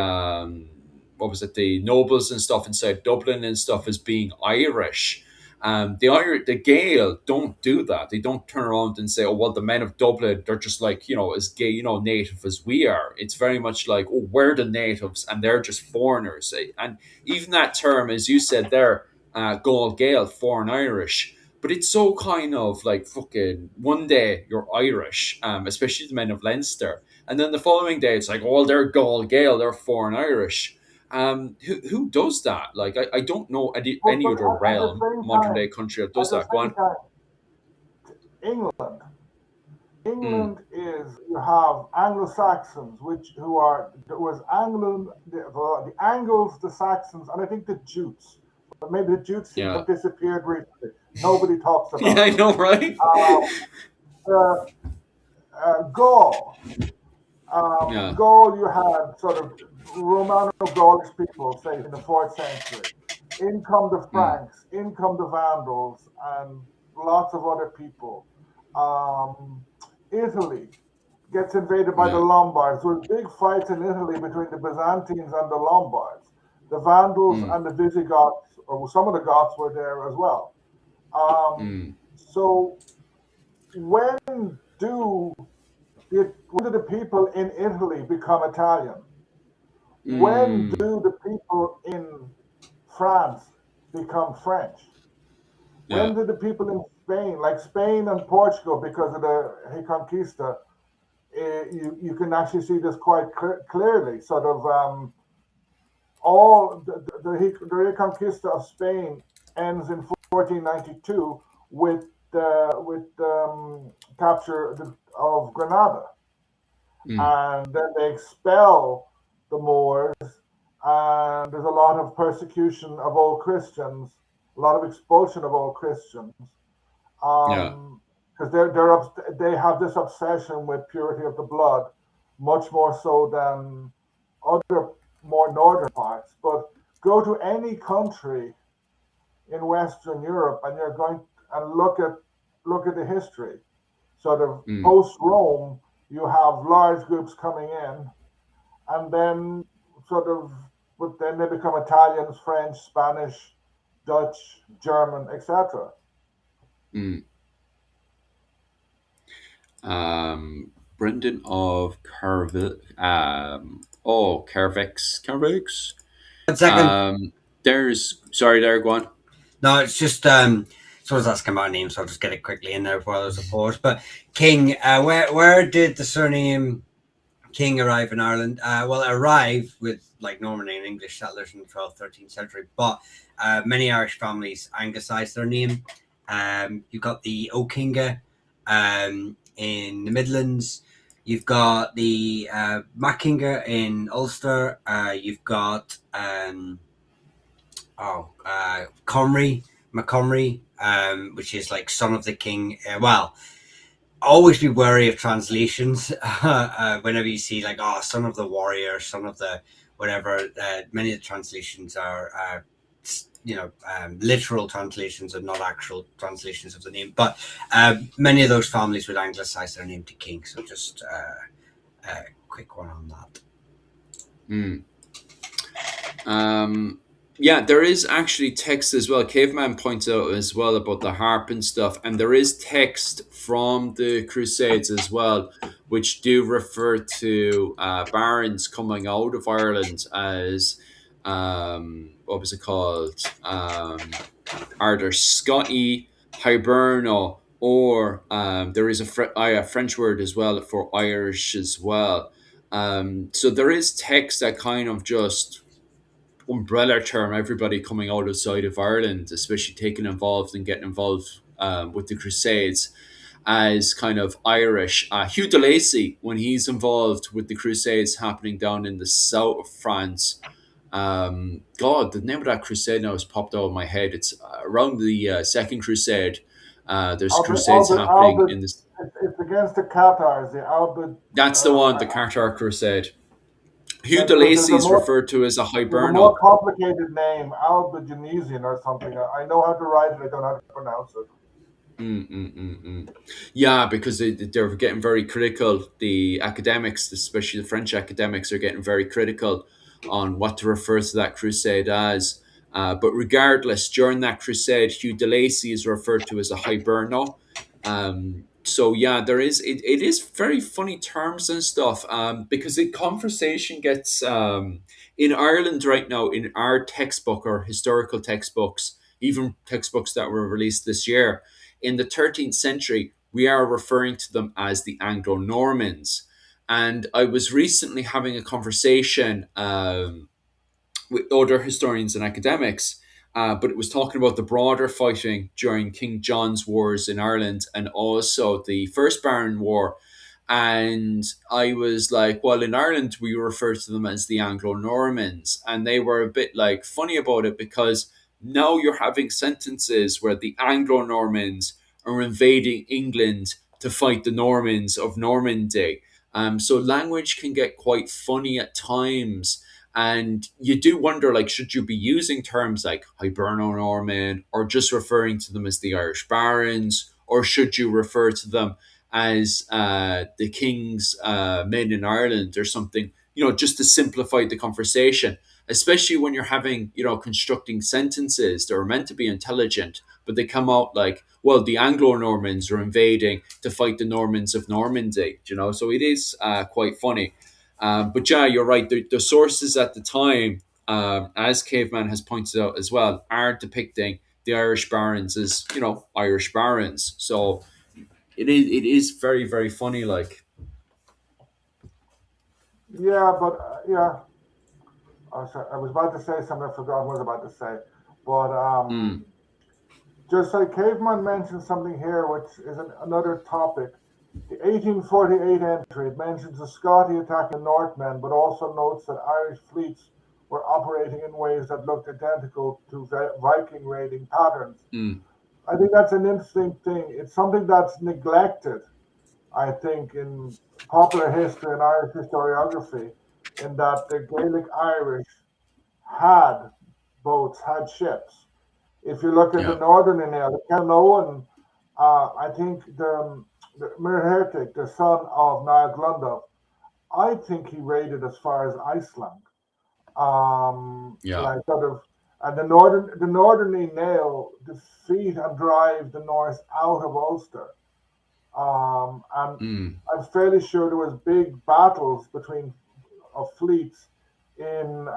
what was it, the nobles and stuff inside Dublin and stuff as being Irish. The Gael don't do that. They don't turn around and say, "Oh well, the men of Dublin, they're just like as gay, native as we are." It's very much like, "Oh, we're the natives, and they're just foreigners." And even that term, as you said there, Gael Gael, foreign Irish. But it's so kind of like fucking one day you're Irish, especially the men of Leinster, and then the following day it's like, oh, they're Gael Gael, they're foreign Irish. Who does that? Like, I don't know any But other at the realm, same modern day time, country that at does the that. Go same on. time, England. Mm, England is you have Anglo-Saxons, there was England, the Angles, the Saxons, and I think the Jutes. But maybe the Jutes seem to yeah. have disappeared recently. Nobody talks Yeah, about I them. know, right? Uh, Gaul, Yeah. Gaul, you had sort of Romano-Gaulish people, say in the fourth century. In come the Mm, Franks, in come the Vandals, and lots of other people. Um, Italy gets invaded by the yeah. Lombards. There were big fights in Italy between the Byzantines and the Lombards. The Vandals Mm, and the Visigoths, or some of the Goths were there as well. mm, So when do when do the people in Italy become Italian? When mm, do the people in France become French? yeah. When did the people in Spain, like Spain and Portugal, because of the Reconquista, you can actually see this quite clearly. Sort of all the Reconquista of Spain ends in 1492 with capture of Granada, Mm, and then they expel the Moors, and there's a lot of persecution of old Christians, a lot of expulsion of old Christians, yeah. because they have this obsession with purity of the blood, much more so than other more northern parts. But go to any country in Western Europe, and you're going and look at the history. Sort of Mm, post Rome, you have large groups coming in, and then sort of, but then they become Italians, French, Spanish, Dutch, German, etc. mm. Brendan of Carvex. One second. There's sorry, there, go on. No, it's just someone's asking my name, so I'll just get it quickly in there before there's a pause. But King, where did the surname King arrive in Ireland? Well, it arrived with like Norman and English settlers in the 12th, 13th century, but many Irish families anglicised their name. You've got the O'Kinga in the Midlands. You've got the Mackinga in Ulster. You've got Comrie, McComrie, which is like son of the king. Well, always be wary of translations whenever you see like son of the warrior, son of the whatever. Many of the translations are literal translations and not actual translations of the name, but many of those families would anglicize their name to king. So just a quick one on that. Mm. Yeah, there is actually text as well. Caveman points out as well about the harp and stuff, and there is text from the Crusades as well, which do refer to barons coming out of Ireland as what was it called? Either Scotty, Hiberno, or there is a French word as well for Irish as well. So there is text that kind of just umbrella term everybody coming out outside of Ireland, especially taking involved and getting involved with the Crusades as kind of Irish. Hugh de Lacy, when he's involved with the Crusades happening down in the south of France, God, the name of that crusade now has popped out of my head. It's around the Second Crusade. There's Albert, crusades Albert, happening Albert, in this. it's against the Cathars, the Albert. That's the one, the Carter Crusade. Hugh de There's Lacy a is more referred to as a there's a more hibernal. complicated name, Albigenesian or something. I know how to write it. I don't know how to pronounce it. Yeah, because they're getting very critical. The academics, especially the French academics, are getting very critical on what to refer to that crusade as. But regardless, during that crusade, Hugh de Lacy is referred to as a hibernal. So yeah, it is very funny terms and stuff, because the conversation gets, in Ireland right now, in our textbook or historical textbooks, even textbooks that were released this year, in the 13th century, we are referring to them as the Anglo Normans. And I was recently having a conversation, with other historians and academics, but it was talking about the broader fighting during King John's wars in Ireland and also the First Baron War. And I was like, well, in Ireland, we refer to them as the Anglo Normans. And they were a bit like funny about it because now you're having sentences where the Anglo Normans are invading England to fight the Normans of Normandy. So language can get quite funny at times. And you do wonder, like, should you be using terms like Hiberno Norman or just referring to them as the Irish Barons, or should you refer to them as the King's men in Ireland or something, just to simplify the conversation, especially when you're having, constructing sentences that are meant to be intelligent, but they come out like, well, the Anglo Normans are invading to fight the Normans of Normandy, so it is quite funny. But yeah, you're right. The sources at the time, as Caveman has pointed out as well, are depicting the Irish barons as Irish barons. So it is very very funny. Like, Yeah, but yeah, I was about to say something. I forgot what I was about to say. But mm, just like Caveman mentioned something here, which is another topic. The 1848 entry, it mentions the Scotty attacking the Northmen, but also notes that Irish fleets were operating in ways that looked identical to Viking raiding patterns. mm, I think that's an interesting thing. It's something that's neglected, I think, in popular history and Irish historiography, in that the Gaelic Irish had boats, had ships. If you look at the yeah, northern Enel, Kelnoan, I think the Mirhertic, the son of Niall Glundubh, I think he raided as far as Iceland. yeah, Like sort of, and the northern Enel defeat and drive the Norse out of Ulster. And mm, I'm fairly sure there was big battles between of fleets in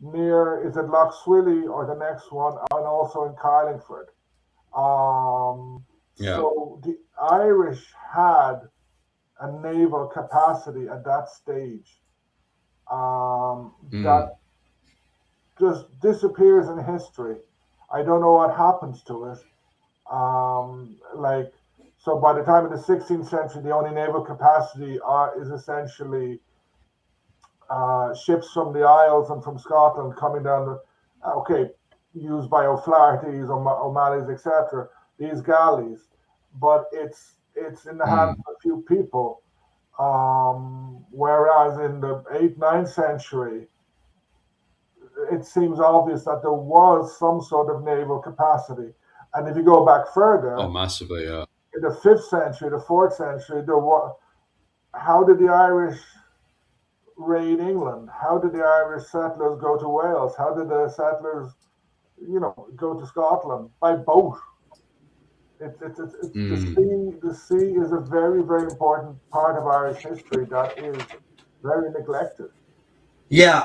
near, is it Lough Swilly or the next one, and also in Carlingford. yeah, So the Irish had a naval capacity at that stage that mm, just disappears in history. I don't know what happens to it. Like, so by the time of the 16th century, the only naval capacity is essentially ships from the Isles and from Scotland coming down okay, used by O'Flaherty's, O'Malley's, etc. These galleys, but it's in the hands mm, of a few people. Whereas in the 8th, 9th century, it seems obvious that there was some sort of naval capacity. And if you go back oh, further, massively, yeah, in the 5th century, the 4th century, there was, how did the Irish raid England? How did the Irish settlers go to Wales? How did the settlers, go to Scotland? By boat. It's the mm, sea. The sea is a very, very important part of Irish history that is very neglected. Yeah,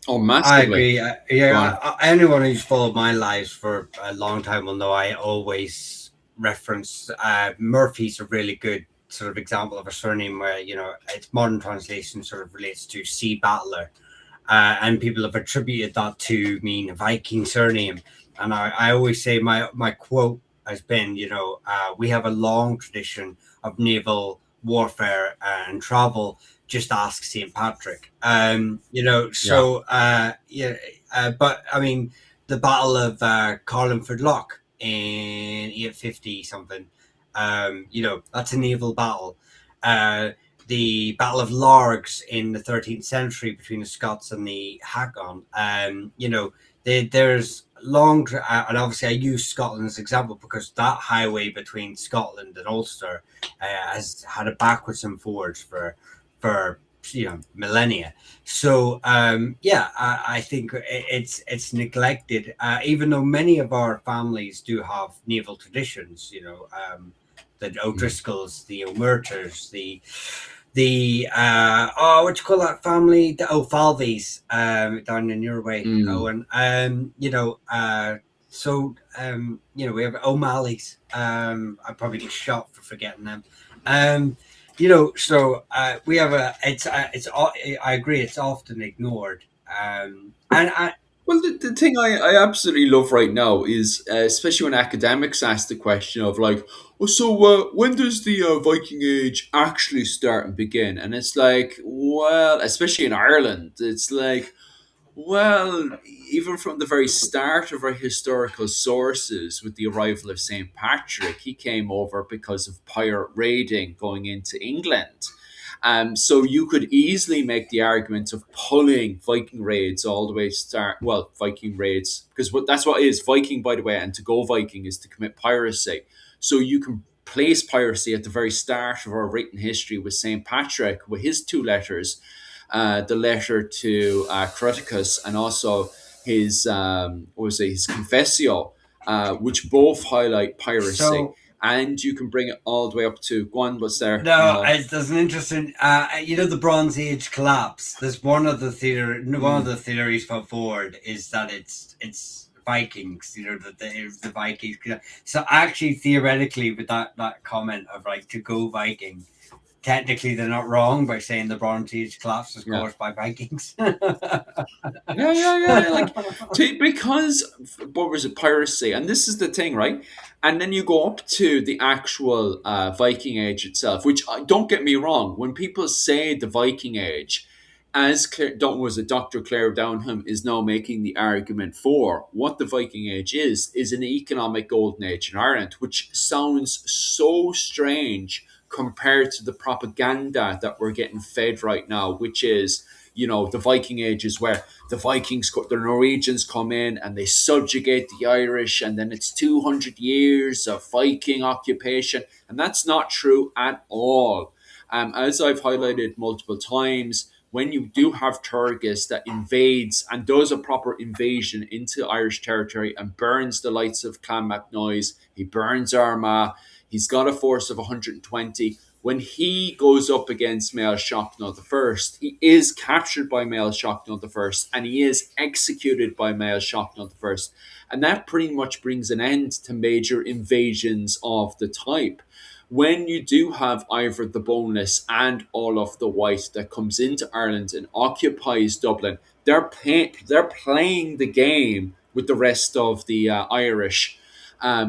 oh, I massively. agree. Go on. Anyone who's followed my lives for a long time will know I always reference Murphy's a really good sort of example of a surname where its modern translation sort of relates to sea battler, and people have attributed that to mean a Viking surname. And I always say my quote has been, we have a long tradition of naval warfare and travel. Just ask St. Patrick. Yeah. Yeah. But I mean, the Battle of Carlingford Lough in 850 something. That's a naval battle. the Battle of Largs in the 13th century between the Scots and the Hakon. There's long, and obviously I use Scotland as an example because that highway between Scotland and Ulster has had a backwards and forwards for millennia. So I think it's neglected, even though many of our families do have naval traditions. The O'Driscolls, the O'Murters, what you call that family? The O'Falveys, down in your way, Owen. We have O'Malley's. I probably get shot for forgetting them. We have I agree, it's often ignored. Well, the thing I absolutely love right now is, especially when academics ask the question of like, oh, so when does the Viking Age actually start and begin? And it's like, well, especially in Ireland, it's like, well, even from the very start of our historical sources, with the arrival of St. Patrick, he came over because of pirate raiding going into England. So you could easily make the argument of pulling Viking raids all the way to start. Well, Viking raids, because that's what it is Viking, by the way, and to go Viking is to commit piracy. So you can place piracy at the very start of our written history with St. Patrick, with his two letters, the letter to Cruticus and also his his Confessio, which both highlight piracy. So and you can bring it all the way up to Guan. What's there? no, there's an interesting. The Bronze Age collapse. There's one of the theories put forward is that it's Vikings. That the Vikings. So actually, theoretically, with that comment of like to go Viking, technically they're not wrong by saying the Bronze Age collapse was caused by Vikings. Because what was it, piracy, and this is the thing, right? And then you go up to the actual Viking Age itself, which don't get me wrong, when people say the Viking Age, as Dr. Claire Downham is now making the argument for what the Viking Age is an economic golden age in Ireland, which sounds so strange compared to the propaganda that we're getting fed right now, which is, the Viking Age is where the Norwegians come in and they subjugate the Irish, and then it's 200 years of Viking occupation. And that's not true at all. As I've highlighted multiple times, when you do have Turgis that invades and does a proper invasion into Irish territory and burns the lights of Clonmacnoise, he burns Armagh, he's got a force of 120. When he goes up against Mael Shocknall I, he is captured by Mael Shocknall I, and he is executed by Mael Shocknall I. And that pretty much brings an end to major invasions of the type. When you do have Ivor the Boneless and Olaf the White that comes into Ireland and occupies Dublin, they're playing the game with the rest of the Irish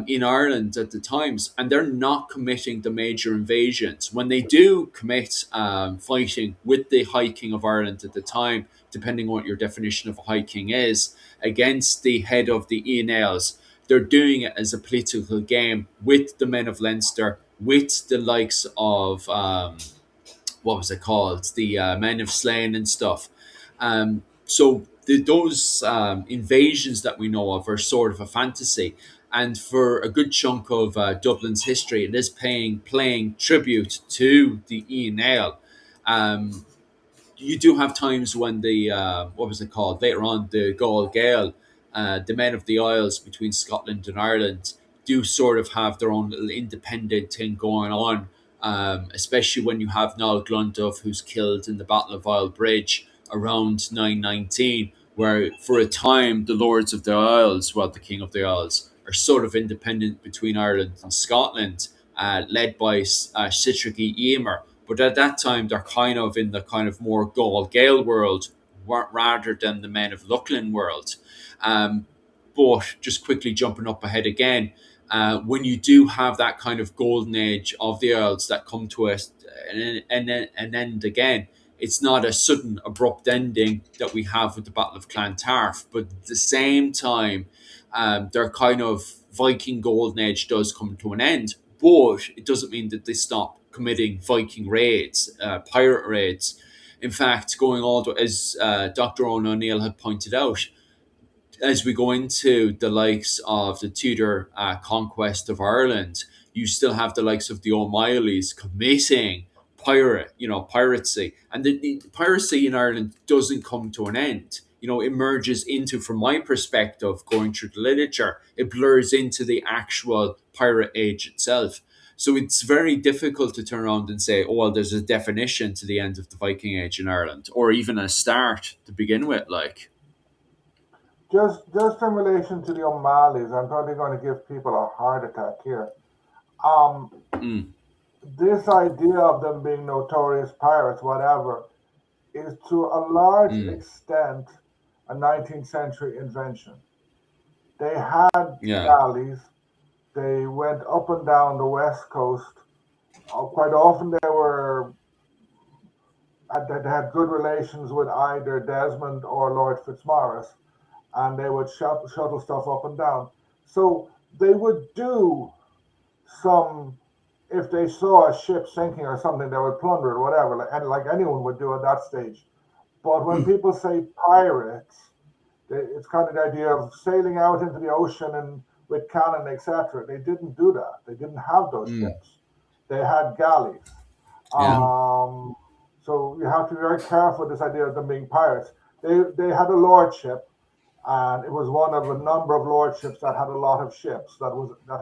in Ireland at the times, and they're not committing the major invasions. When they do commit fighting with the High King of Ireland at the time, depending on what your definition of a High King is, against the head of the Ionels, they're doing it as a political game with the men of Leinster, with the likes of what was it called, the men of Slane and stuff. Those invasions that we know of are sort of a fantasy. And for a good chunk of Dublin's history, it is playing tribute to the Ionel. You do have times when the what was it called later on, the Gaul Gael, the men of the Isles between Scotland and Ireland, do sort of have their own little independent thing going on. Especially when you have Niall Glundov, who's killed in the Battle of Isle Bridge around 919, where for a time the Lords of the Isles, the King of the Isles, are sort of independent between Ireland and Scotland, led by Sitrick Emer. But at that time, they're kind of in the kind of more Gaul Gael world rather than the men of Luckland world. But just quickly jumping up ahead again, when you do have that kind of golden age of the Earls that come to us and end again, it's not a sudden, abrupt ending that we have with the Battle of Clontarf, but at the same time, their kind of Viking golden age does come to an end. but it doesn't mean that they stop committing Viking raids, pirate raids. In fact, going all the, as Dr. Owen O'Neill had pointed out, as we go into the likes of the Tudor conquest of Ireland, you still have the likes of the O'Malley's committing piracy, and the piracy in Ireland doesn't come to an end. It merges into, from my perspective, going through the literature, it blurs into the actual pirate age itself. So it's very difficult to turn around and say, oh, well, there's a definition to the end of the Viking Age in Ireland, or even a start to begin with, like. Just in relation to the O'Malley's, I'm probably going to give people a heart attack here. Um, this idea of them being notorious pirates, whatever, is to a large extent a 19th century invention. They had galleys. They went up and down the west coast. Quite often they had good relations with either Desmond or Lord Fitzmaurice, and they would shuttle stuff up and down. So they would do some, if they saw a ship sinking or something, they would plunder it, whatever, like anyone would do at that stage. But when people say pirates, it's kind of the idea of sailing out into the ocean and with cannon, etc. They didn't do that. They didn't have those ships. They had galleys. So you have to be very careful with this idea of them being pirates. They had a lordship, and it was one of a number of lordships that had a lot of ships that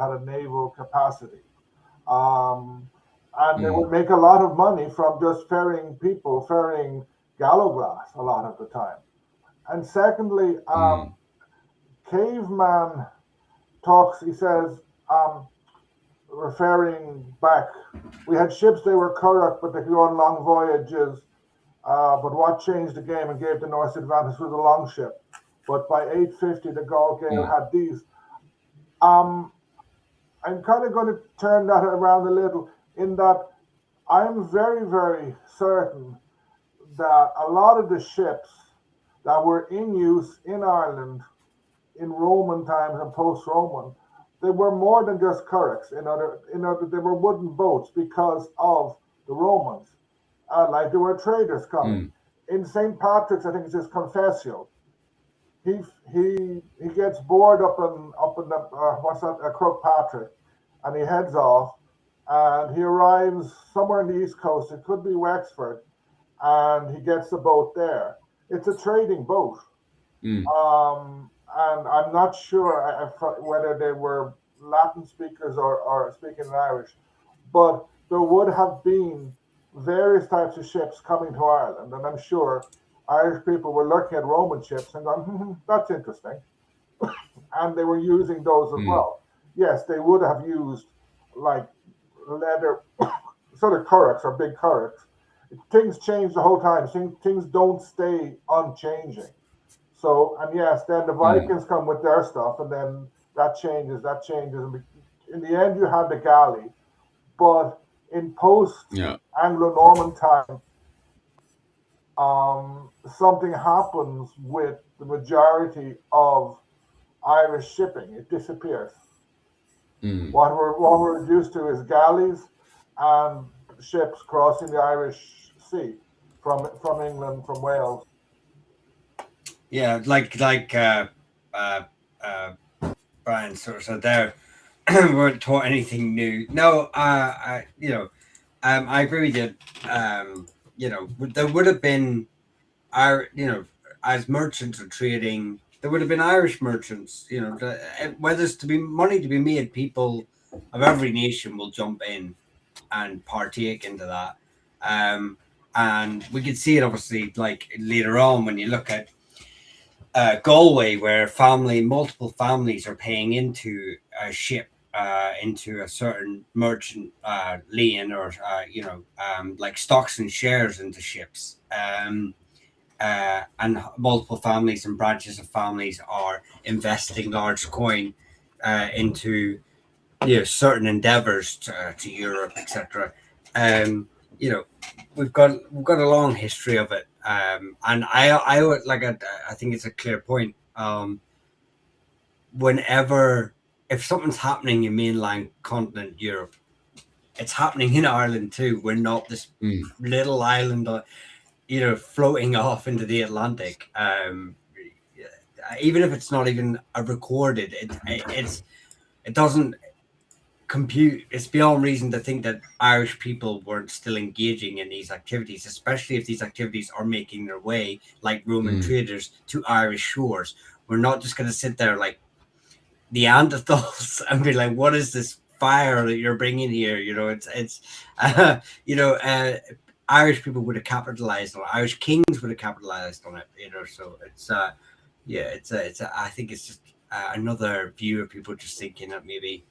had a naval capacity. And they would make a lot of money from just ferrying gallowglass a lot of the time. And secondly, Caveman talks, he says, referring back, we had ships, they were curragh, but they could go on long voyages. But what changed the game and gave the Norse advantage was the longship. But by 850, the Gaul Gael had these. I'm kind of going to turn that around a little, in that I'm very, very certain that a lot of the ships that were in use in Ireland in Roman times and post-Roman, they were more than just curraghs. They were wooden boats because of the Romans. Like there were traders coming. In St. Patrick's, I think it's his Confessio. He gets bored up in the Croagh Patrick, and he heads off, and he arrives somewhere on the East Coast. It could be Wexford, and he gets the boat there. It's a trading boat, and I'm not sure whether they were Latin speakers or speaking in Irish, but there would have been various types of ships coming to Ireland, and I'm sure Irish people were looking at Roman ships and going, that's interesting. And they were using those as well. Yes, they would have used like leather, sort of curraghs or big curraghs. Things change the whole time. Things don't stay unchanging. So, and yes, then the Vikings come with their stuff, and then that changes. And in the end, you have the galley. But in post-Anglo-Norman time, something happens with the majority of Irish shipping. It disappears. What we're reduced to is galleys and ships crossing the Irish Sea from England, from Wales. Yeah, like Brian sort of said there, we weren't taught anything new. No, I agree with you. There would have been, as merchants are trading, there would have been Irish merchants. Whether it's to be money to be made, people of every nation will jump in and partake into that. And we could see it obviously like later on when you look at Galway, where multiple families are paying into a ship, into a certain merchant lane, or like stocks and shares into ships, and multiple families and branches of families are investing large coin into certain endeavors to Europe, etc. We've got a long history of it. And I would I think it's a clear point. If something's happening in mainland continent Europe, it's happening in Ireland too. We're not this Mm. little island, floating off into the Atlantic. Even if it's not even recorded, it doesn't compute. It's beyond reason to think that Irish people weren't still engaging in these activities, especially if these activities are making their way, like Roman Mm. traders, to Irish shores. We're not just going to sit there like Neanderthals and be like, "What is this fire that you're bringing here?" Irish people would have capitalized on it. Irish kings would have capitalized on it. So I think it's just another view of people just thinking that maybe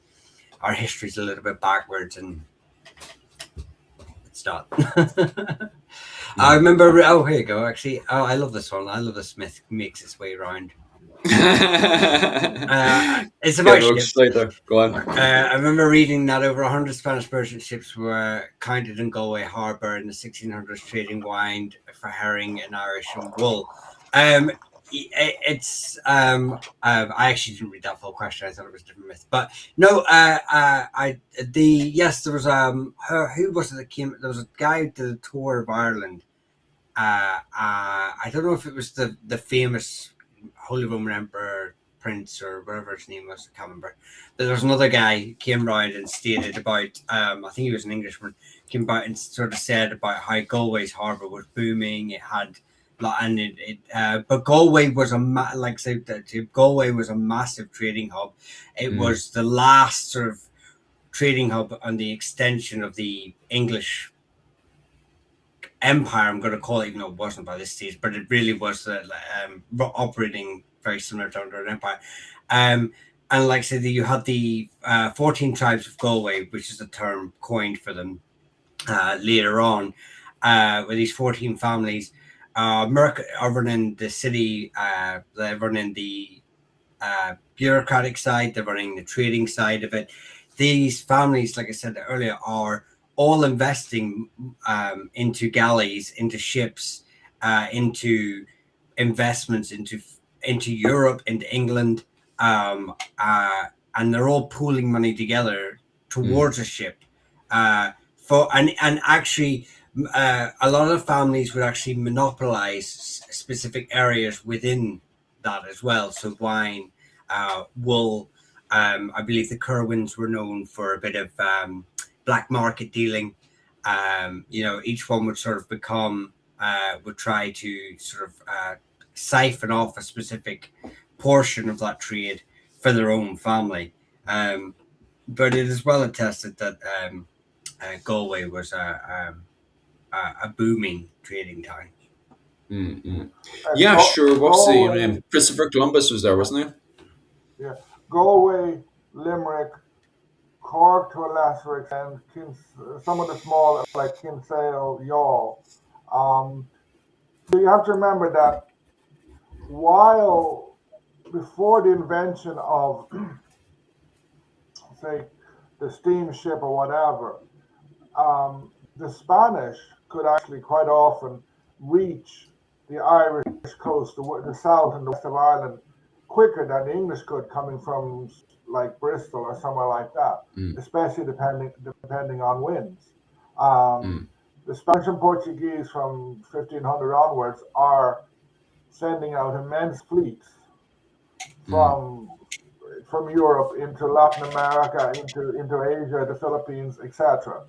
our history's a little bit backwards, and it's not. I remember. Oh, here you go. Actually, I love this one. I love the Smith makes its way around. It's about ships. Go on. I remember reading that over 100 Spanish merchant ships were counted in Galway Harbour in the 1600s, trading wine for herring and Irish and wool. I actually didn't read that full question. I thought it was a different myth, but no. There was who was it that came? There was a guy who did a tour of Ireland. I don't know if it was the famous Holy Roman Emperor Prince or whatever his name was. I can't remember. But there was another guy who came round and stated about. I think he was an Englishman. Came about and sort of said about how Galway's harbour was booming. It had. But Galway was Galway was a massive trading hub. It was the last sort of trading hub on the extension of the English empire. I'm going to call it, even though it wasn't by this stage, but it really was operating very similar to under an empire. And like I said, you had the 14 tribes of Galway, which is a term coined for them later on, with these 14 families. Merck are running the city, they're running the bureaucratic side, they're running the trading side of it. These families, like I said earlier, are all investing into galleys, into ships, into investments, into Europe, into England, and they're all pooling money together towards a ship. Actually, a lot of families would actually monopolize specific areas within that as well. So wine, wool. I believe the Kerwins were known for a bit of black market dealing. Each one would sort of would try to sort of siphon off a specific portion of that trade for their own family. But it is well attested that Galway was a booming trading town. Mm-hmm. Yeah, sure. What's the name? Christopher Columbus was there, wasn't he? Yeah, Galway, Limerick, Cork to a lesser extent, some of the small like Kinsale, Youghal. So you have to remember that before the invention of, say, the steamship or whatever, the Spanish could actually quite often reach the Irish coast, the south and the west of Ireland, quicker than the English could, coming from like Bristol or somewhere like that, especially depending on winds. The Spanish and Portuguese from 1500 onwards are sending out immense fleets from Europe into Latin America, into Asia, the Philippines, etc.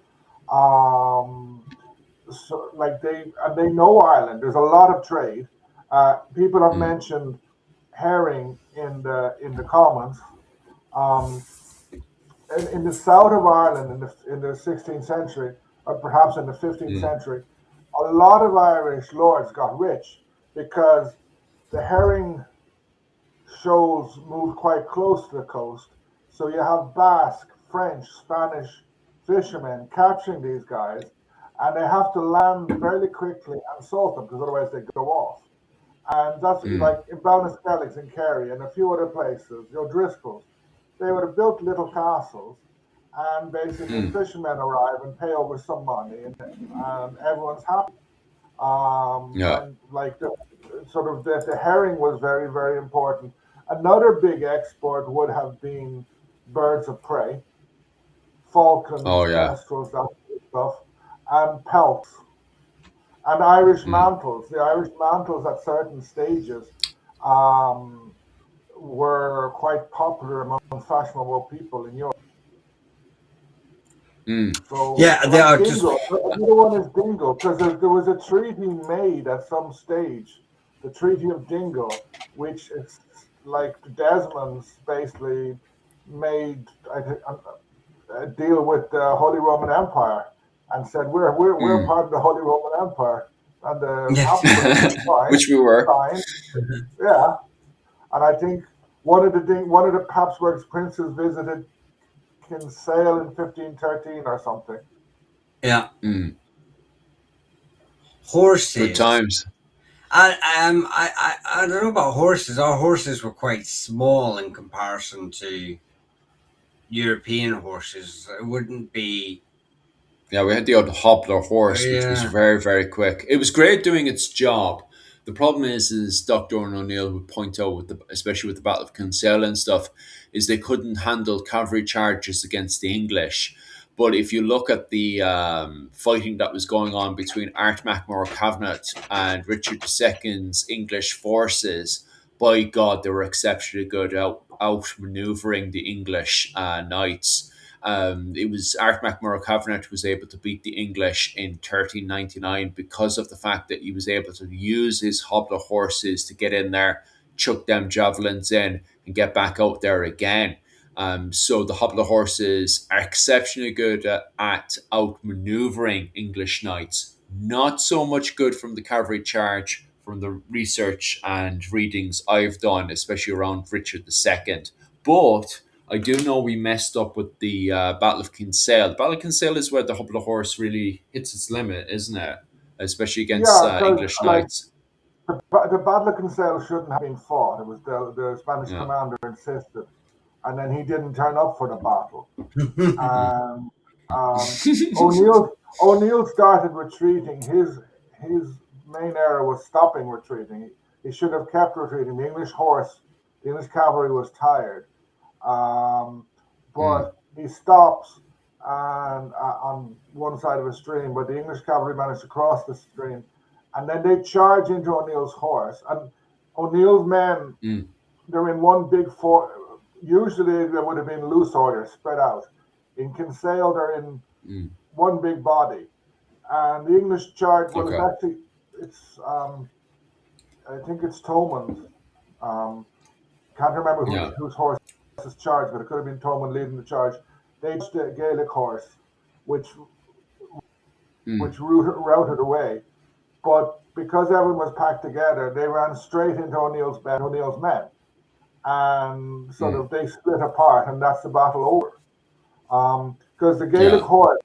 So like they know Ireland. There's a lot of trade. People have mentioned herring in the comments. In the south of Ireland in the 16th century, or perhaps in the 15th century, a lot of Irish lords got rich because the herring shoals moved quite close to the coast. So you have Basque, French, Spanish fishermen capturing these guys, and they have to land fairly quickly and salt them because otherwise they go off. And that's like in Ballinaskelligs in Kerry and a few other places, Driscoll's, they would have built little castles, and basically fishermen arrive and pay over some money, and everyone's happy. And like the herring was very, very important. Another big export would have been birds of prey falcons, Oh yeah. kestrels, that sort of stuff, and pelts and Irish Mm. mantles. The Irish mantles at certain stages um, were quite popular among fashionable people in Europe. Mm. So, Yeah, they like are just Dingle, another one is Dingle, because there was a treaty made at some stage, the Treaty of Dingle, which is like the Desmonds basically made a deal with the Holy Roman Empire and said we're Mm. part of the Holy Roman Empire, and the yeah. Habsburgs said fine, Which we were. fine, yeah. And I think one of the Habsburgs princes visited Kinsale in 1513 or something. Yeah. Mm. Good Horses. times. I don't know about horses. Our horses were quite small in comparison to European horses. It wouldn't be. Yeah, we had the old Hoppler horse, which was Yeah. very, very quick. It was great doing its job. The problem is Dr. O'Neill would point out, with especially with the Battle of Kinsale and stuff, is they couldn't handle cavalry charges against the English. But if you look at the fighting that was going on between Art MacMurrough and Richard II's English forces, by God, they were exceptionally good outmaneuvering the English knights. It was Art MacMurrough was able to beat the English in 1399 because of the fact that he was able to use his hobler horses to get in there, chuck them javelins in, and get back out there again. So the hobler horses are exceptionally good at outmaneuvering English knights. Not so much good from the cavalry charge, from the research and readings I've done, especially around Richard II. But I do know we messed up with the Battle of Kinsale. The Battle of Kinsale is where the Hubble horse really hits its limit, isn't it? Especially against Yeah, because English like knights. the Battle of Kinsale shouldn't have been fought. It was the Spanish Yeah. commander insisted, and then he didn't turn up for the battle. And O'Neill started retreating. His main error was stopping retreating. He should have kept retreating. The English cavalry was tired, um, Mm. but he stops and on one side of a stream. But the English cavalry managed to cross the stream, and then they charge into O'Neill's horse. And O'Neill's men, Mm. they're in one big fort. Usually there would have been loose orders spread out. In Kinsale, they're in Mm. one big body, and the English charge. Well, Okay. it's I think it's Thomond. Can't remember Yeah. whose horse is charged, but it could have been Thomond leading the charge. They charged the Gaelic horse, which Mm. routed away. But because everyone was packed together, they ran straight into O'Neill's men, and sort Mm. of they split apart, and that's the battle over. Because the Gaelic Yeah. horse,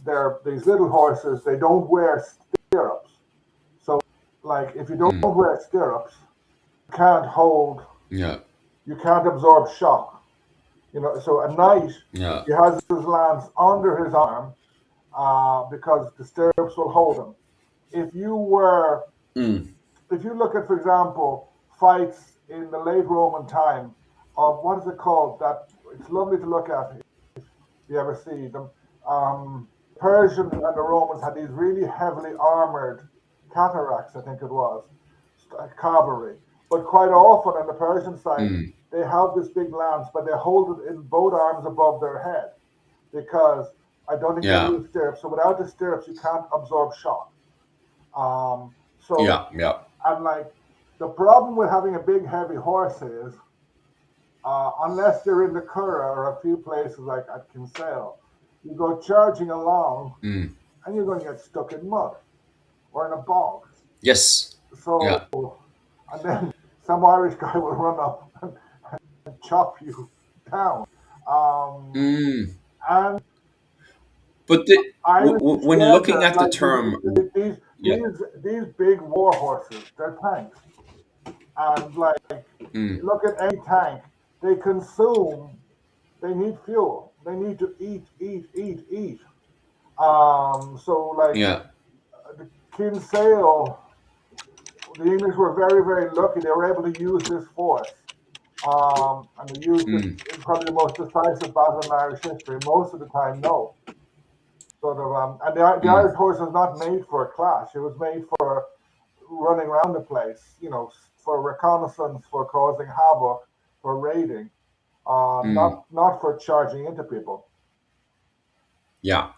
they're these little horses, they don't wear stirrups. So, like, if you don't Mm. wear stirrups, you can't hold, Yeah. you can't absorb shock. So a knight, Yeah. he has his lance under his arm because the stirrups will hold him. If you were, Mm. if you look at, for example, fights in the late Roman time of what is it called? That it's lovely to look at if you ever see them. Persians and the Romans had these really heavily armored cataracts, I think it was, cavalry. But quite often on the Persian side, Mm. they have this big lance, but they hold it in both arms above their head because I don't think they Yeah. use stirrups. So without the stirrups, you can't absorb shock. So Yeah. Yeah. and like the problem with having a big heavy horse is, unless they're in the Curragh or a few places like at Kinsale, you go charging along Mm. and you're going to get stuck in mud or in a bog. Yes. So, Yeah. and then some Irish guy will run up and chop you down. Mm. And But Irish, when yeah, looking at the like term, these yeah. these big war horses, they're tanks, and like Mm. look at any tank, they consume, they need fuel, they need to eat. So like Yeah. the Kinsale, the English were very, very lucky. They were able to use this force and they used it Mm, in probably the most decisive battle in Irish history. Most of the time, no. Sort of, and the mm. Irish horse was not made for a clash. It was made for running around the place, for reconnaissance, for causing havoc, for raiding, Mm. not for charging into people. Yeah,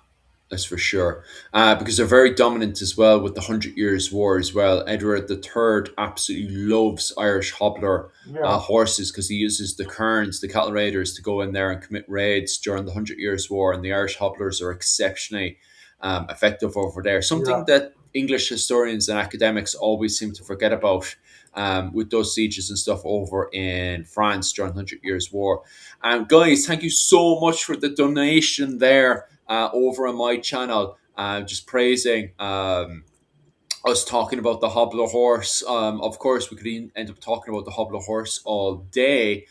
that's for sure. Because they're very dominant as well with the Hundred Years' War as well. Edward the Third absolutely loves Irish hobbler Yeah, horses because he uses the Kerns, the cattle raiders, to go in there and commit raids during the Hundred Years' War, and the Irish hobblers are exceptionally effective over there. yeah, Something that English historians and academics always seem to forget about. With those sieges and stuff over in France during the Hundred Years' War. Guys, thank you so much for the donation there over on my channel, just praising us talking about the Hobler horse. Of course, we could end up talking about the Hobler horse all day.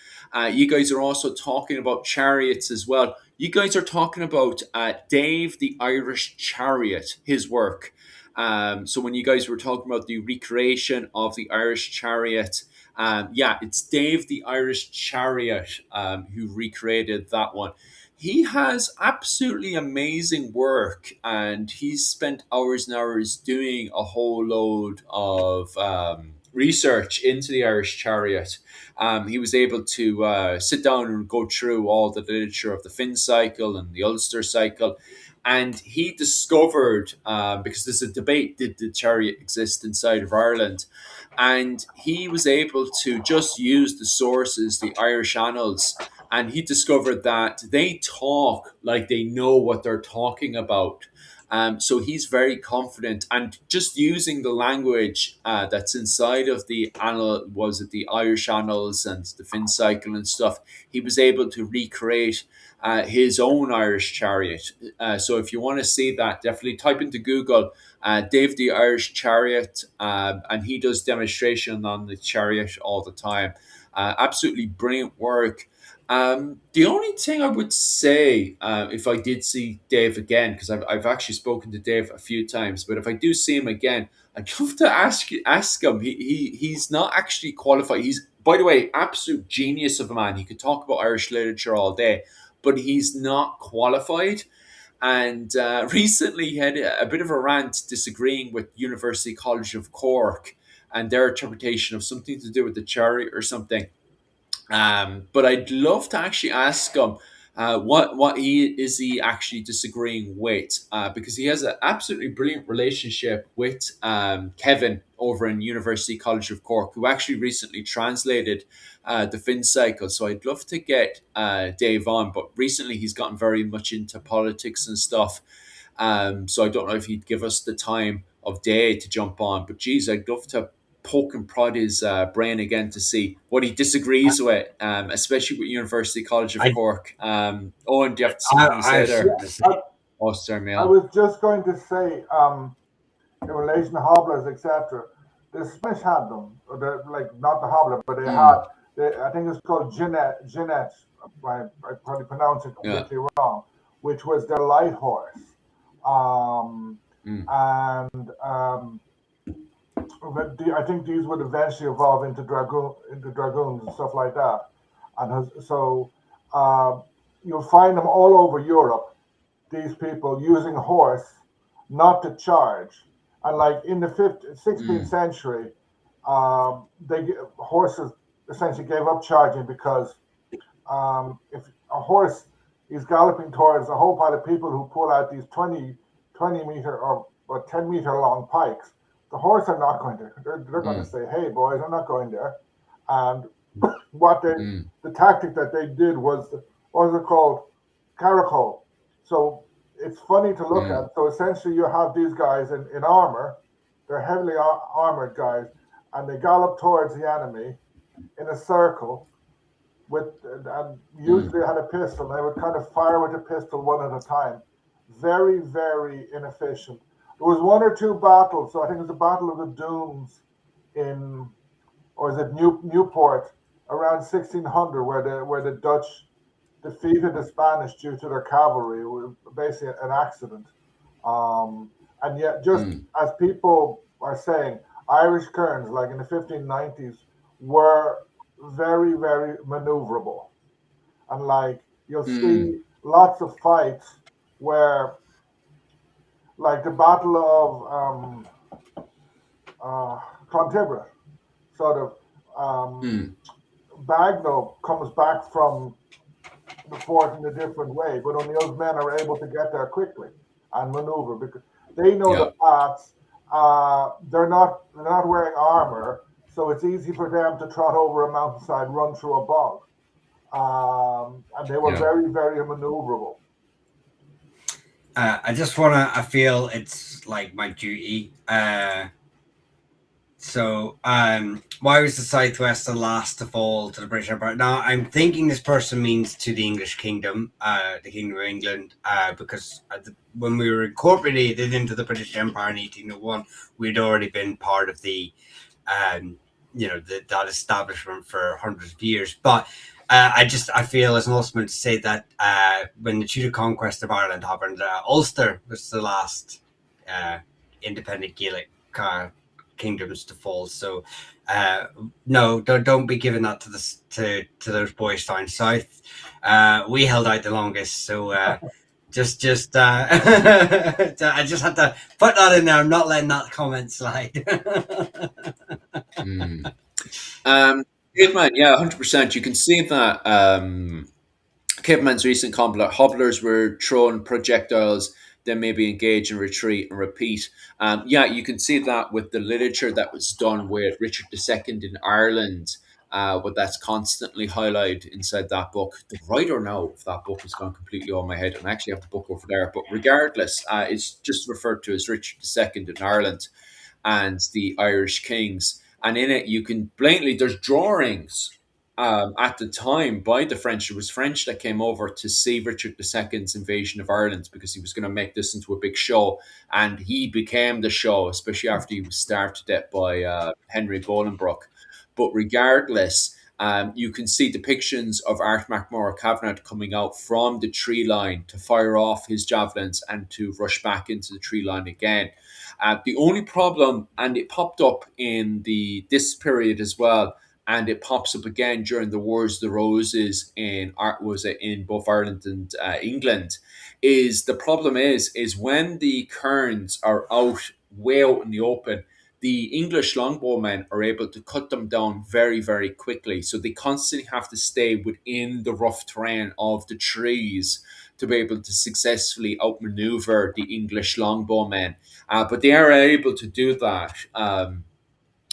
You guys are also talking about chariots as well. You guys are talking about Dave the Irish Chariot, his work. So when you guys were talking about the recreation of the Irish Chariot, yeah, it's Dave the Irish Chariot who recreated that one. He has absolutely amazing work, and he's spent hours and hours doing a whole load of research into the Irish Chariot. He was able to sit down and go through all the literature of the Finn cycle and the Ulster cycle. And he discovered, because there's a debate, did the chariot exist inside of Ireland? And he was able to just use the sources, the Irish annals, and he discovered that they talk like they know what they're talking about. So he's very confident, and just using the language that's inside of the annal, was it the Irish annals and the Finn cycle and stuff, he was able to recreate his own Irish chariot. So if you want to see that, definitely type into Google Dave the Irish Chariot, and he does demonstration on the chariot all the time. Absolutely brilliant work. The only thing I would say, if I did see Dave again, because I've actually spoken to Dave a few times, but if I do see him again, I'd love to ask him. He's not actually qualified. He's, by the way, absolute genius of a man. He could talk about Irish literature all day, but he's not qualified. And recently, he had a bit of a rant disagreeing with University College of Cork and their interpretation of something to do with the chariot or something. But I'd love to actually ask him what he actually disagreeing with, because he has an absolutely brilliant relationship with Kevin over in University College of Cork, who actually recently translated the Finn cycle. So I'd love to get Dave on, but recently he's gotten very much into politics and stuff. So I don't know if he'd give us the time of day to jump on. But geez, I'd love to poke and prod his brain again to see what he disagrees with, especially with University College of I, Cork. Owen, do you have something to I say have there? something yeah. to say. Oh, sorry, I Mail. was just going to say, in relation to hobblers, etc. The Spanish had them, like not the hobbler, but they had. Mm, I think it's called Jeanette. I probably pronounce it yeah. completely wrong, which was their light horse, um, Mm, and I think these would eventually evolve into dragoons and stuff like that, and so uh, you'll find them all over Europe. These people using horse not to charge, and like in the 16th mm, century, horses essentially gave up charging because if a horse is galloping towards a whole pile of people who pull out these 20 meter or 10 meter long pikes, the horse are not going to. They're going to mm, say, "Hey, boys, I'm not going there." And what mm, the tactic that they did was, what was it called? Caracole. So it's funny to look mm, at. So essentially, you have these guys in armor. They're heavily armored guys, and they gallop towards the enemy in a circle with, and mm, usually they had a pistol. They would kind of fire with a pistol one at a time. Very, very inefficient. There was one or two battles. So I think it was the Battle of the Dooms in, or is it Newport, around 1600, where the Dutch defeated the Spanish due to their cavalry. It was basically an accident. And yet, just mm, as people are saying, Irish kerns, like in the 1590s, were very, very maneuverable. And like you'll Mm, see lots of fights where, like the Battle of uh, Clontarf, sort of mm, Bagnall comes back from the fort in a different way, but O'Neill's men are able to get there quickly and maneuver because they know the yeah, paths. They're not wearing armor, so it's easy for them to trot over a mountainside, run through a bog, and they were yeah. very, very maneuverable. I just wanna. I feel it's like my duty. Why was the Southwest the last to fall to the British Empire? Now, I'm thinking this person means to the English Kingdom, the Kingdom of England, because when we were incorporated into the British Empire in 1801, we'd already been part of the, um, that establishment for hundreds of years. But I feel as an Ulsterman to say that when the Tudor conquest of Ireland happened, Ulster was the last independent Gaelic kingdoms to fall. So no, don't be giving that to those boys down south. We held out the longest, so just I just had to put that in there. I'm not letting that comment slide. Mm. Caveman, yeah, 100%. You can see that Caveman's recent combat hobblers were throwing projectiles, then maybe engage and retreat and repeat. Yeah, you can see that with the literature that was done with Richard II in Ireland, but that's constantly highlighted inside that book. The writer now of that book has gone completely on my head, and I actually have the book over there. But regardless, it's just referred to as Richard II in Ireland and the Irish Kings. And in it, you can blatantly, there's drawings at the time by the French. It was French that came over to see Richard II's invasion of Ireland because he was going to make this into a big show. And he became the show, especially after he was starved to death by Henry Bolingbroke. But regardless, you can see depictions of Art MacMurrough Cavanagh coming out from the tree line to fire off his javelins and to rush back into the tree line again. The only problem, and it popped up in this period as well, and it pops up again during the Wars of the Roses in both Ireland and England, is the problem is when the kerns are out way out in the open, the English longbowmen are able to cut them down very, very quickly. So they constantly have to stay within the rough terrain of the trees to be able to successfully outmaneuver the English longbowmen. But they are able to do that.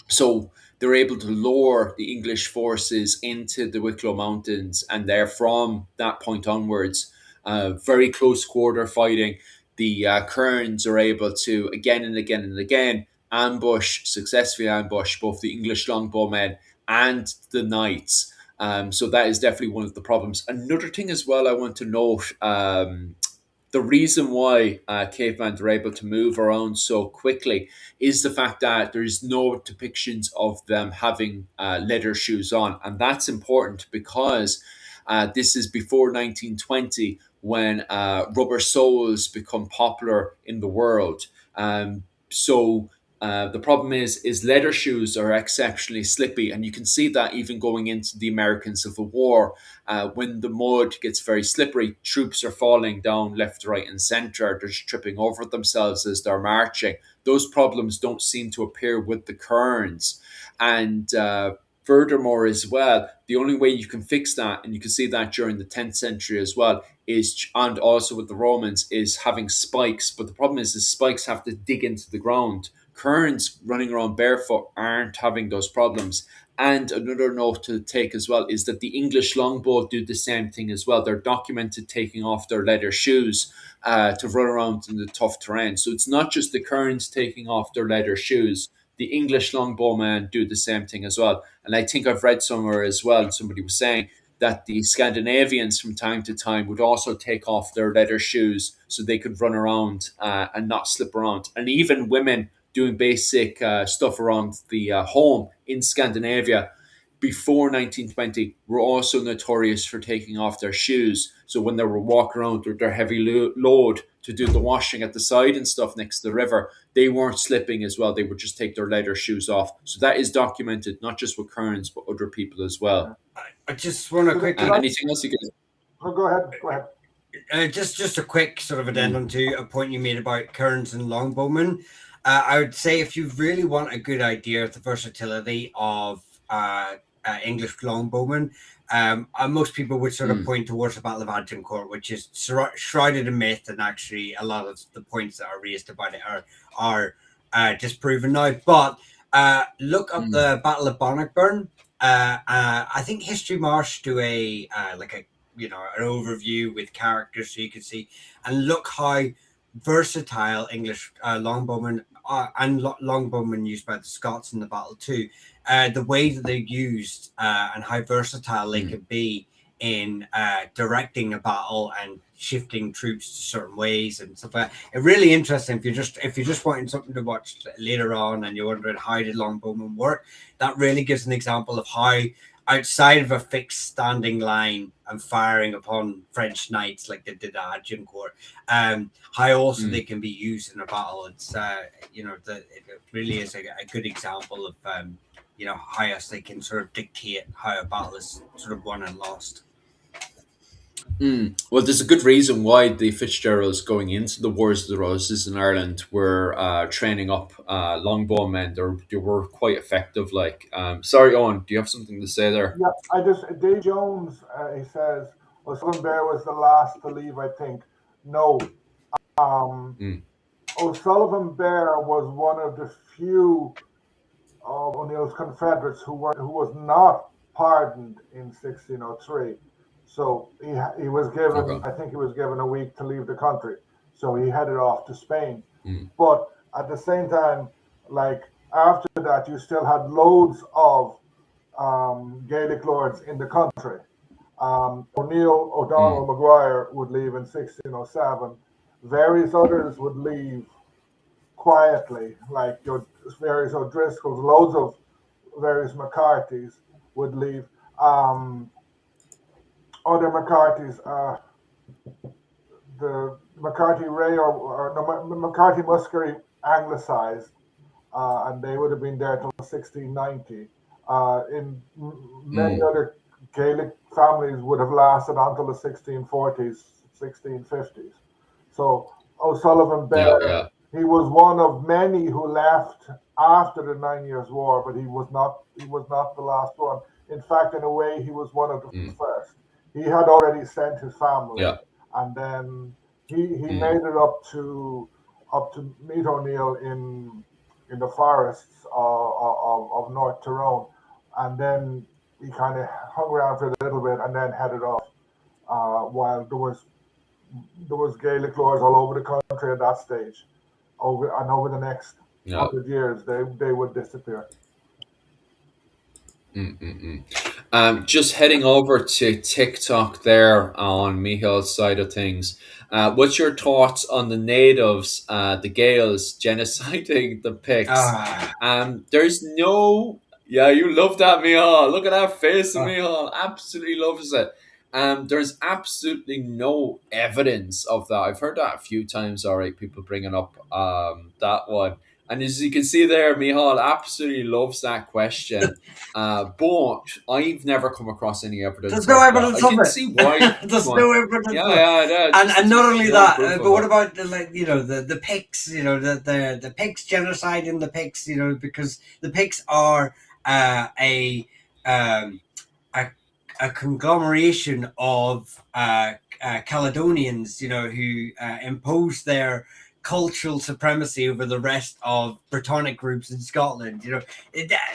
So they're able to lure the English forces into the Wicklow Mountains, and they're from that point onwards, very close quarter fighting. The Kerns are able to again and again and again successfully ambush both the English longbowmen and the knights. So that is definitely one of the problems. Another thing as well I want to note, the reason why cavemen are able to move around so quickly is the fact that there's no depictions of them having leather shoes on. And that's important because this is before 1920 when rubber soles become popular in the world. So the problem is leather shoes are exceptionally slippy, and you can see that even going into the American Civil War. When the mud gets very slippery, troops are falling down left, right, and centre. They're just tripping over themselves as they're marching. Those problems don't seem to appear with the Kerns. And furthermore, as well, the only way you can fix that, and you can see that during the 10th century as well, and also with the Romans, is having spikes. But the problem is the spikes have to dig into the ground. Kerns running around barefoot aren't having those problems. And another note to take as well is that the English longbow do the same thing as well. They're documented taking off their leather shoes to run around in the tough terrain. So it's not just the Kerns taking off their leather shoes. The English longbowmen do the same thing as well. And I think I've read somewhere as well, somebody was saying that the Scandinavians from time to time would also take off their leather shoes so they could run around and not slip around. And even women doing basic stuff around the home in Scandinavia, before 1920 were also notorious for taking off their shoes. So when they were walking around with their heavy load to do the washing at the side and stuff next to the river, they weren't slipping as well. They would just take their leather shoes off. So that is documented, not just with Kearns, but other people as well. I just want to quickly. Anything else you can? Oh, go ahead. Just a quick sort of addendum to a point you made about Kearns and Longbowmen. I would say if you really want a good idea of the versatility of English longbowmen, most people would sort of point towards the Battle of Agincourt, which is shrouded in myth, and actually a lot of the points that are raised about it are disproven now. But look up the Battle of Bannockburn. I think History Marsh do an overview with characters so you can see, and look how versatile English longbowmen and longbowmen used by the Scots in the battle too. The way that they're used and how versatile they can be in directing a battle and shifting troops to certain ways and stuff like that. It's really interesting if you're just wanting something to watch later on and you're wondering how did longbowmen work. That really gives an example of how, outside of a fixed standing line and firing upon French knights like they did at Agincourt, how also they can be used in a battle. It's it really is a good example of how else they can sort of dictate how a battle is sort of won and lost. Well, there's a good reason why the Fitzgeralds going into the Wars of the Roses in Ireland were training up longbowmen. They were quite effective. Sorry, Owen, do you have something to say there? Yeah, Dave Jones, he says, O'Sullivan Bear was the last to leave, I think. No. O'Sullivan Bear was one of the few of O'Neill's Confederates who was not pardoned in 1603. So he was given, I think he was given a week to leave the country. So he headed off to Spain. But at the same time, after that, you still had loads of Gaelic lords in the country. O'Neill, O'Donnell, Maguire would leave in 1607. Various others would leave quietly, like your various O'Driscolls, loads of various McCarthys would leave. Other McCarthys, the McCarthy Ray McCarthy Muskerry anglicized, and they would have been there till 1690. In many other Gaelic families would have lasted until the 1640s, 1650s. So O'Sullivan Bear, he was one of many who left after the 9 Years' War, but he was not the last one. In fact, in a way, he was one of the first. He had already sent his family, and then he made it up to meet O'Neill in the forests of North Tyrone, and then he kind of hung around for a little bit and then headed off. While there was Gaelic lords all over the country at that stage, over the next 100 years, they would disappear. Just heading over to TikTok there on Michael's side of things. What's your thoughts on the natives, the Gaels, genociding the Picts? There's no... Yeah, you love that, Michal. Look at that face of Michal. Absolutely loves it. There's absolutely no evidence of that. I've heard that a few times, all right, people bringing up that one. And as you can see there, Michal absolutely loves that question. But I've never come across any evidence. There's no evidence of it. I can see why. There's no evidence. Yeah. And not only that, but what about the Picts? The Picts genociding the Picts. Because the Picts are a conglomeration of Caledonians, who imposed their cultural supremacy over the rest of Brittonic groups in Scotland.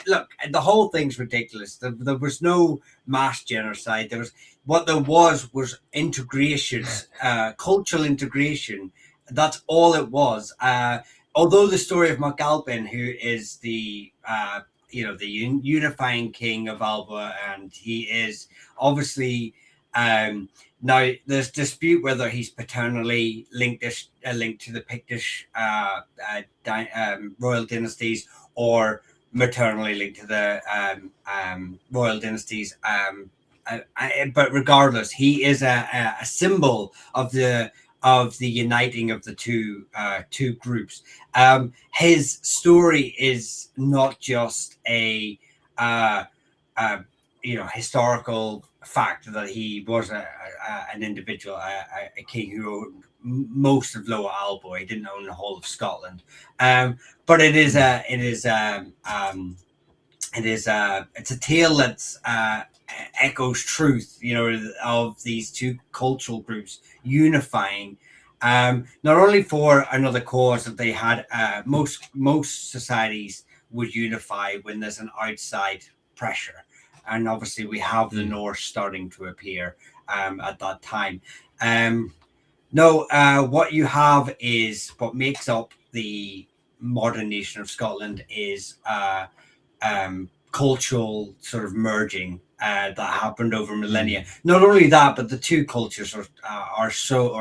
Look, the whole thing's ridiculous. There was no mass genocide. There was integration, cultural integration. That's all it was. Although the story of MacAlpin, who is the unifying king of Alba, and he is obviously now there's dispute whether he's paternally linked to the Pictish royal dynasties, or maternally linked to the royal dynasties. But regardless, he is a symbol of the uniting of the two groups. His story is not just a historical fact that he was an individual, a king who owned most of Lower Alboy. He didn't own the whole of Scotland, but it's a tale that's echoes truth, of these two cultural groups unifying, not only for another cause that they had. Most societies would unify when there's an outside pressure, and obviously we have the Norse starting to appear at that time. What you have is what makes up the modern nation of Scotland is cultural sort of merging that happened over millennia. Not only that, but the two cultures or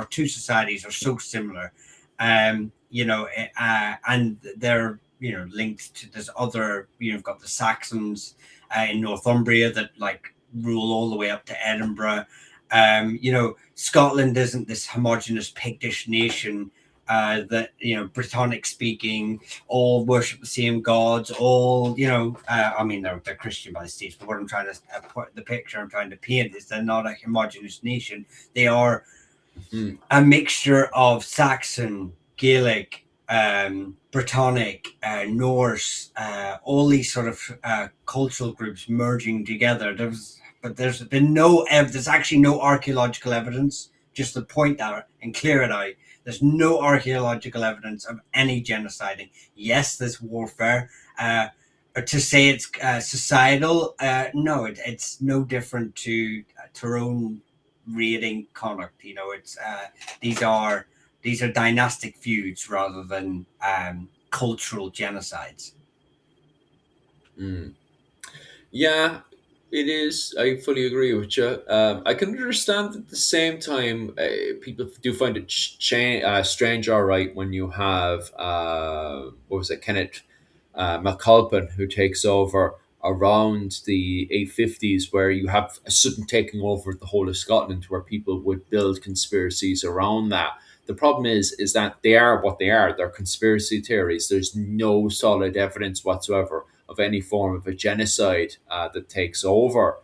two societies are so similar, and they're linked to this other. You've got the Saxons in Northumbria that rule all the way up to Edinburgh. Scotland isn't this homogenous Pictish nation that Brittonic speaking, all worship the same gods, all they're Christian by the states, but what I'm trying to put the picture I'm trying to paint is they're not a homogenous nation. They are a mixture of Saxon, Gaelic, Brittonic, Norse, all these sort of cultural groups merging together. There's been there's actually no archaeological evidence, just to point that and clear it out. There's no archaeological evidence of any genociding. Yes, there's warfare. To say it's societal, no, it's no different to Tyrone raiding Connacht. It's these are dynastic feuds rather than cultural genocides. Yeah, it is. I fully agree with you. I can understand at the same time, people do find it strange, all right, when you have, what was it, Kenneth MacCulpin, who takes over around the 850s, where you have a sudden taking over the whole of Scotland, where people would build conspiracies around that. The problem is that they are what they are. They're conspiracy theories. There's no solid evidence whatsoever of any form of a genocide that takes over.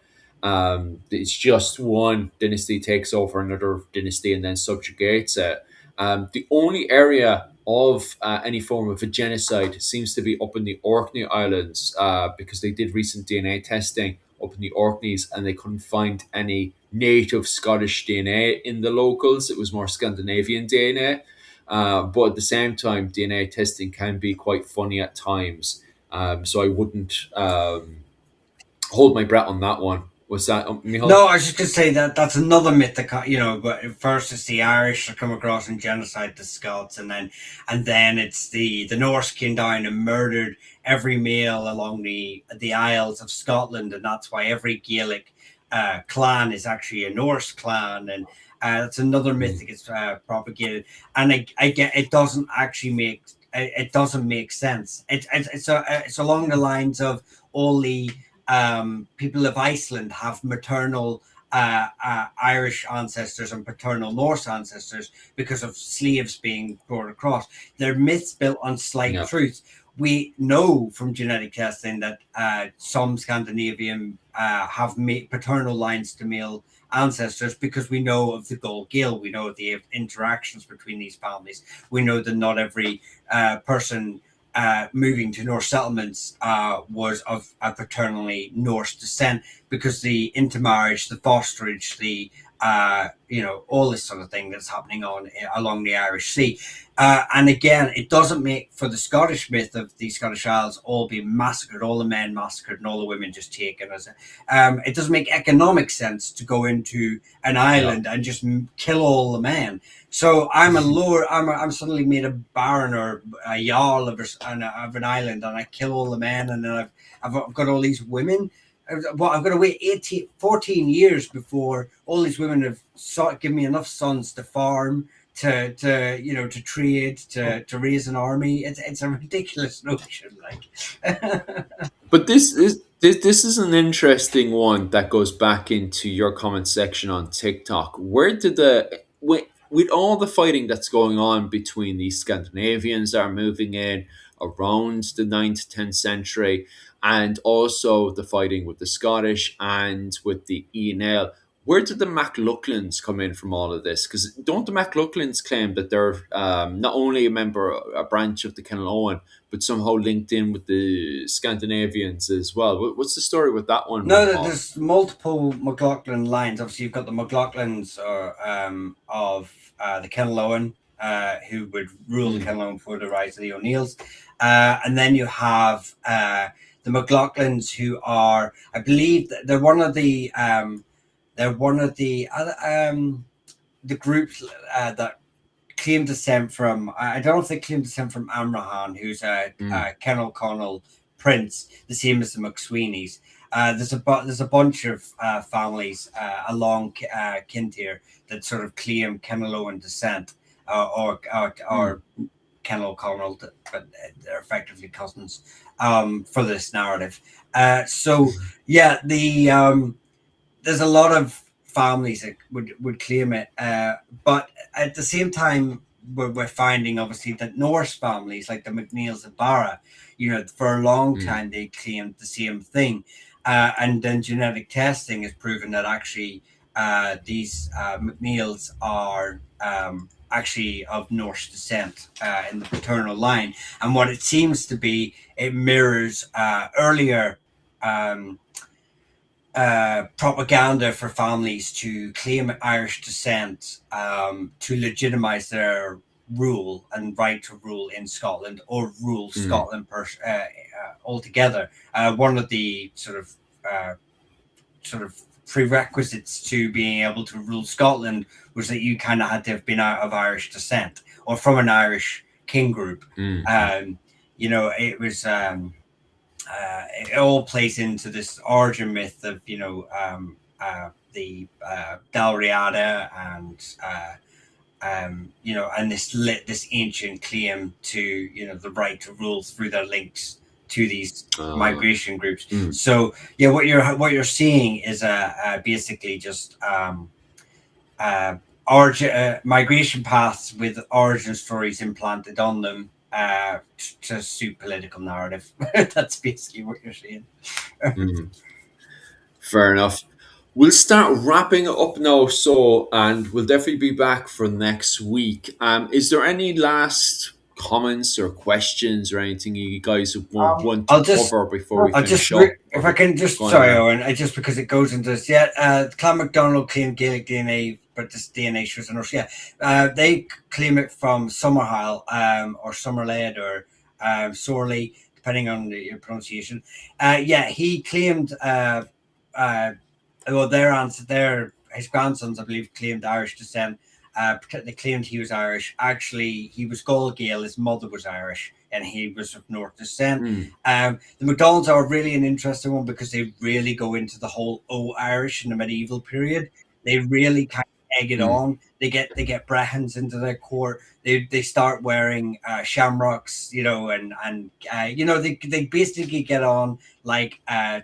It's just one dynasty takes over another dynasty and then subjugates it. The only area of any form of a genocide seems to be up in the Orkney Islands, because they did recent DNA testing up in the Orkneys and they couldn't find any native Scottish DNA in the locals. It was more Scandinavian DNA. But at the same time, DNA testing can be quite funny at times. So I wouldn't hold my breath on that one. Was that Michal? No, I was just going to say that's another myth that but first it's the Irish that come across and genocide the Scots, and then it's the Norse came down and murdered every male along the Isles of Scotland, and that's why every Gaelic clan is actually a Norse clan, and that's another myth that gets propagated. And I get it doesn't actually make sense. It's along the lines of all the people of Iceland have maternal Irish ancestors and paternal Norse ancestors because of slaves being brought across. They're myths built on slight truth. We know from genetic testing that some Scandinavian have paternal lines to male ancestors because we know of the Gold Gael. We know of the interactions between these families. We know that not every person moving to Norse settlements was of a paternally Norse descent, because the intermarriage, the fosterage, the all this sort of thing that's happening along the Irish Sea. And again, it doesn't make for the Scottish myth of the Scottish Isles all being massacred, all the men massacred and all the women just taken as it doesn't make economic sense to go into an island and just kill all the men. So I'm I'm suddenly made a baron or a jarl of an island, and I kill all the men, and then I've got all these women. Well, I've got to wait 14 years before all these women have given me enough sons to farm, to trade, to raise an army. It's a ridiculous notion, like. But this is an interesting one that goes back into your comment section on TikTok. Where did with all the fighting that's going on between these Scandinavians that are moving in around the 9th, 10th century, and also the fighting with the Scottish and with the Ian, where did the MacLachlan's come in from all of this? Because don't the MacLachlan's claim that they're not only a branch of the Kenlowen, but somehow linked in with the Scandinavians as well? What's the story with that one? No, there's multiple MacLachlan lines. Obviously, you've got the MacLachlans of the Kenlowen, who would rule the Kenlowen before the rise of the O'Neills, and then you have the MacLachlans, who are, I believe, they're one of the groups that claim descent from. I don't know if they claim descent from Amrahan, who's a Ken O'Connell prince, the same as the McSweeneys. There's a bunch of families along Kintyre that sort of claim Kenlowen descent, or Ken O'Connell, but they're effectively cousins for this narrative. So yeah, there's a lot of families that would claim it, but at the same time, we're finding obviously that Norse families like the McNeils and Barra, for a long time they claimed the same thing, and then genetic testing has proven that actually these McNeils are actually of Norse descent in the paternal line, and what it seems to be, it mirrors earlier propaganda for families to claim Irish descent to legitimize their rule and right to rule in Scotland, or rule Scotland altogether. One of the sort of prerequisites to being able to rule Scotland was that you kind of had to have been out of Irish descent or from an Irish king group. It was it all plays into this origin myth of the Dalriada and this ancient claim to the right to rule through their links to these migration groups. So yeah, what you're seeing is basically just migration paths with origin stories implanted on them to suit political narrative. That's basically what you're seeing. Fair enough. We'll start wrapping it up now, and we'll definitely be back for next week. Is there any last comments or questions or anything you guys want to cover before we finish up? If I can just, sorry, Owen, just because it goes into this. Yeah, Clan MacDonald claimed Gaelic DNA, but this DNA shows in us. Yeah, they claim it from Summerhill or Summerled or Sorley, depending on your pronunciation. He claimed. His grandsons, I believe, claimed Irish descent. They claimed he was Irish. Actually, he was Gol Gael. His mother was Irish, and he was of North descent. The MacDonalds are really an interesting one because they really go into the whole Irish in the medieval period. They really kind of egg it on. They get Brehons into their court. They start wearing shamrocks, and they basically get on like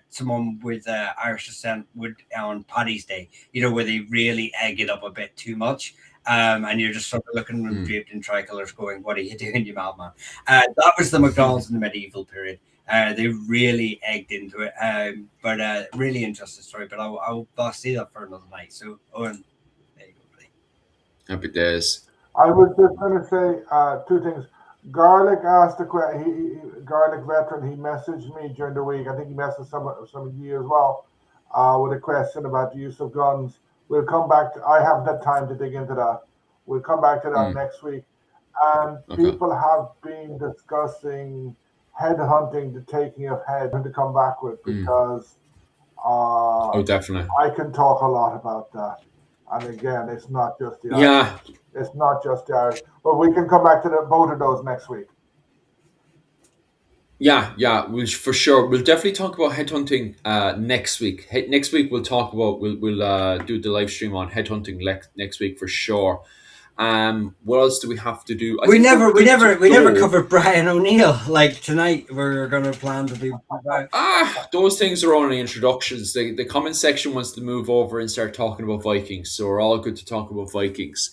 someone with Irish descent would on Paddy's Day, where they really egg it up a bit too much. And you're just sort of looking and draped in tricolours going, what are you doing, you madman? That was the MacDonalds in the medieval period. They really egged into it. But really interesting story. But I'll see that for another night. So, Owen, there you go, buddy. Happy days. I was just going to say two things. Garlic asked a question. Garlic veteran, he messaged me during the week. I think he messaged some of you as well with a question about the use of guns. We'll come back to, I haven't had time to dig into that. We'll come back to that next week. And people have been discussing headhunting, the taking of head to come back with, because definitely. I can talk a lot about that. And again, it's not just the Irish. It's not just the Irish. But we can come back to both of those next week. Yeah, for sure. We'll definitely talk about headhunting next week. Next week we'll talk about we'll do the live stream on headhunting next week for sure. What else do we have to do? I We think we're never, we good never, to we never go. covered Brian O'Neill. Like tonight, we're gonna plan to do. Those things are only introductions. The comment section wants to move over and start talking about Vikings, so we're all good to talk about Vikings.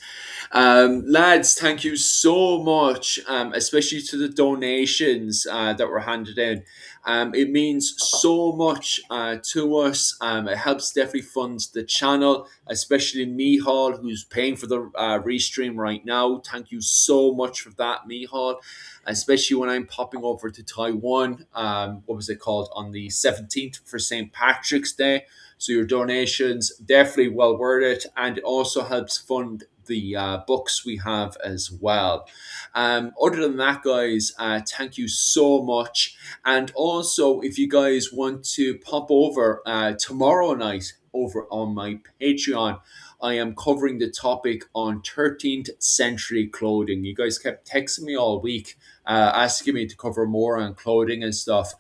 Lads, thank you so much, especially to the donations that were handed in. It means so much to us. It helps definitely fund the channel, especially Mihal, who's paying for the restream right now. Thank you so much for that, Mihal. Especially when I'm popping over to Taiwan. What was it called? On the 17th for St. Patrick's Day. So your donations definitely well worth it, and it also helps fund the books we have as well. Other than that, guys, thank you so much. And also, if you guys want to pop over tomorrow night over on my Patreon, I am covering the topic on 13th century clothing. You guys kept texting me all week asking me to cover more on clothing and stuff.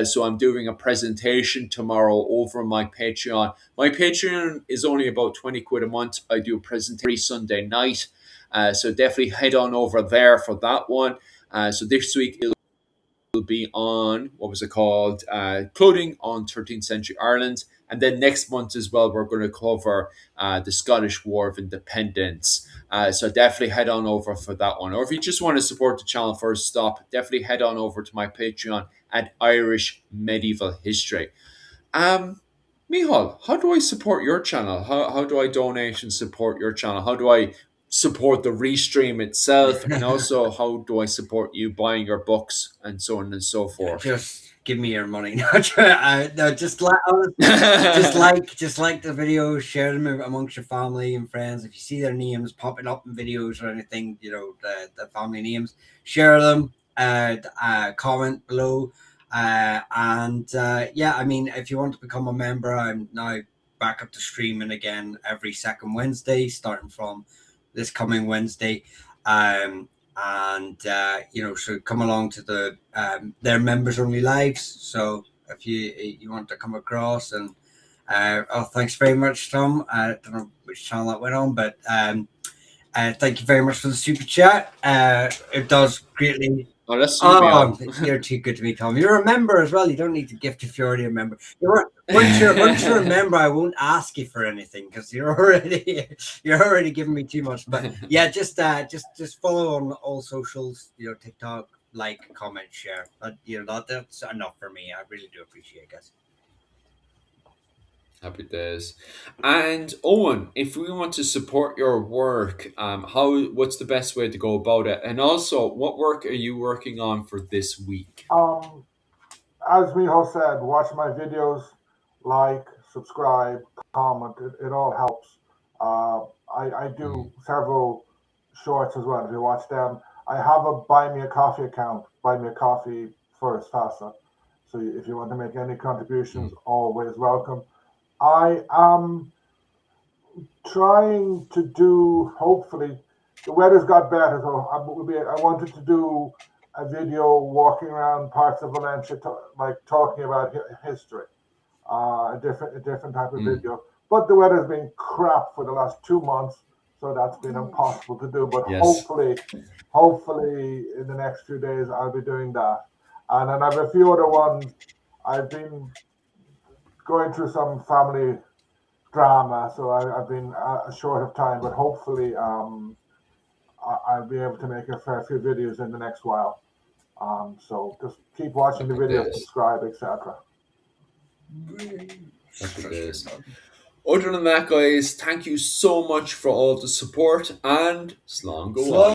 So I'm doing a presentation tomorrow over my Patreon. My Patreon is only about 20 quid a month. I do a presentation every Sunday night. So definitely head on over there for that one. So this week will be on, what was it called? Clothing on 13th century Ireland. And then next month as well, we're going to cover the Scottish War of Independence. So definitely head on over for that one. Or if you just want to support the channel for a stop, definitely head on over to my Patreon at Irish Medieval History. Mihal, how do I support your channel? How do I donate and support your channel? How do I support the restream itself? And also, how do I support you buying your books and so on and so forth? Just give me your money. No, just like the video, share them amongst your family and friends. If you see their names popping up in videos or anything, the family names, share them. Comment below. Yeah, I mean, if you want to become a member, I'm now back up to streaming again every second Wednesday, starting from this coming Wednesday. So come along to the their members only lives. So if you want to come across and thanks very much, Tom. I don't know which channel that went on, but thank you very much for the super chat. It does greatly. Oh, that's you, You're too good to me, Tom. You're a member as well. You don't need to gift if you're already a member. Once you're a member, I won't ask you for anything because you're already giving me too much. But yeah, just follow on all socials. TikTok, like, comment, share. That's enough for me. I really do appreciate it, guys. Happy days. And Owen, if we want to support your work, what's the best way to go about it? And also, what work are you working on for this week? As Miho said, watch my videos, like, subscribe, comment. It all helps. I do several shorts as well. If you watch them, I have a Buy Me a Coffee account. Buy Me a Coffee first, FASA. So if you want to make any contributions, always welcome. I am trying to do, hopefully, the weather's got better, so I wanted to do a video walking around parts of Valencia, talking about history, a different type of video. But the weather's been crap for the last 2 months, so that's been impossible to do. But yes. hopefully, in the next few days, I'll be doing that. And then I have a few other ones. I've been going through some family drama, so I've been short of time, but hopefully I'll be able to make a fair few videos in the next while. So just keep watching the videos, subscribe, etc. Other than that, guys, thank you so much for all the support, and slán go on.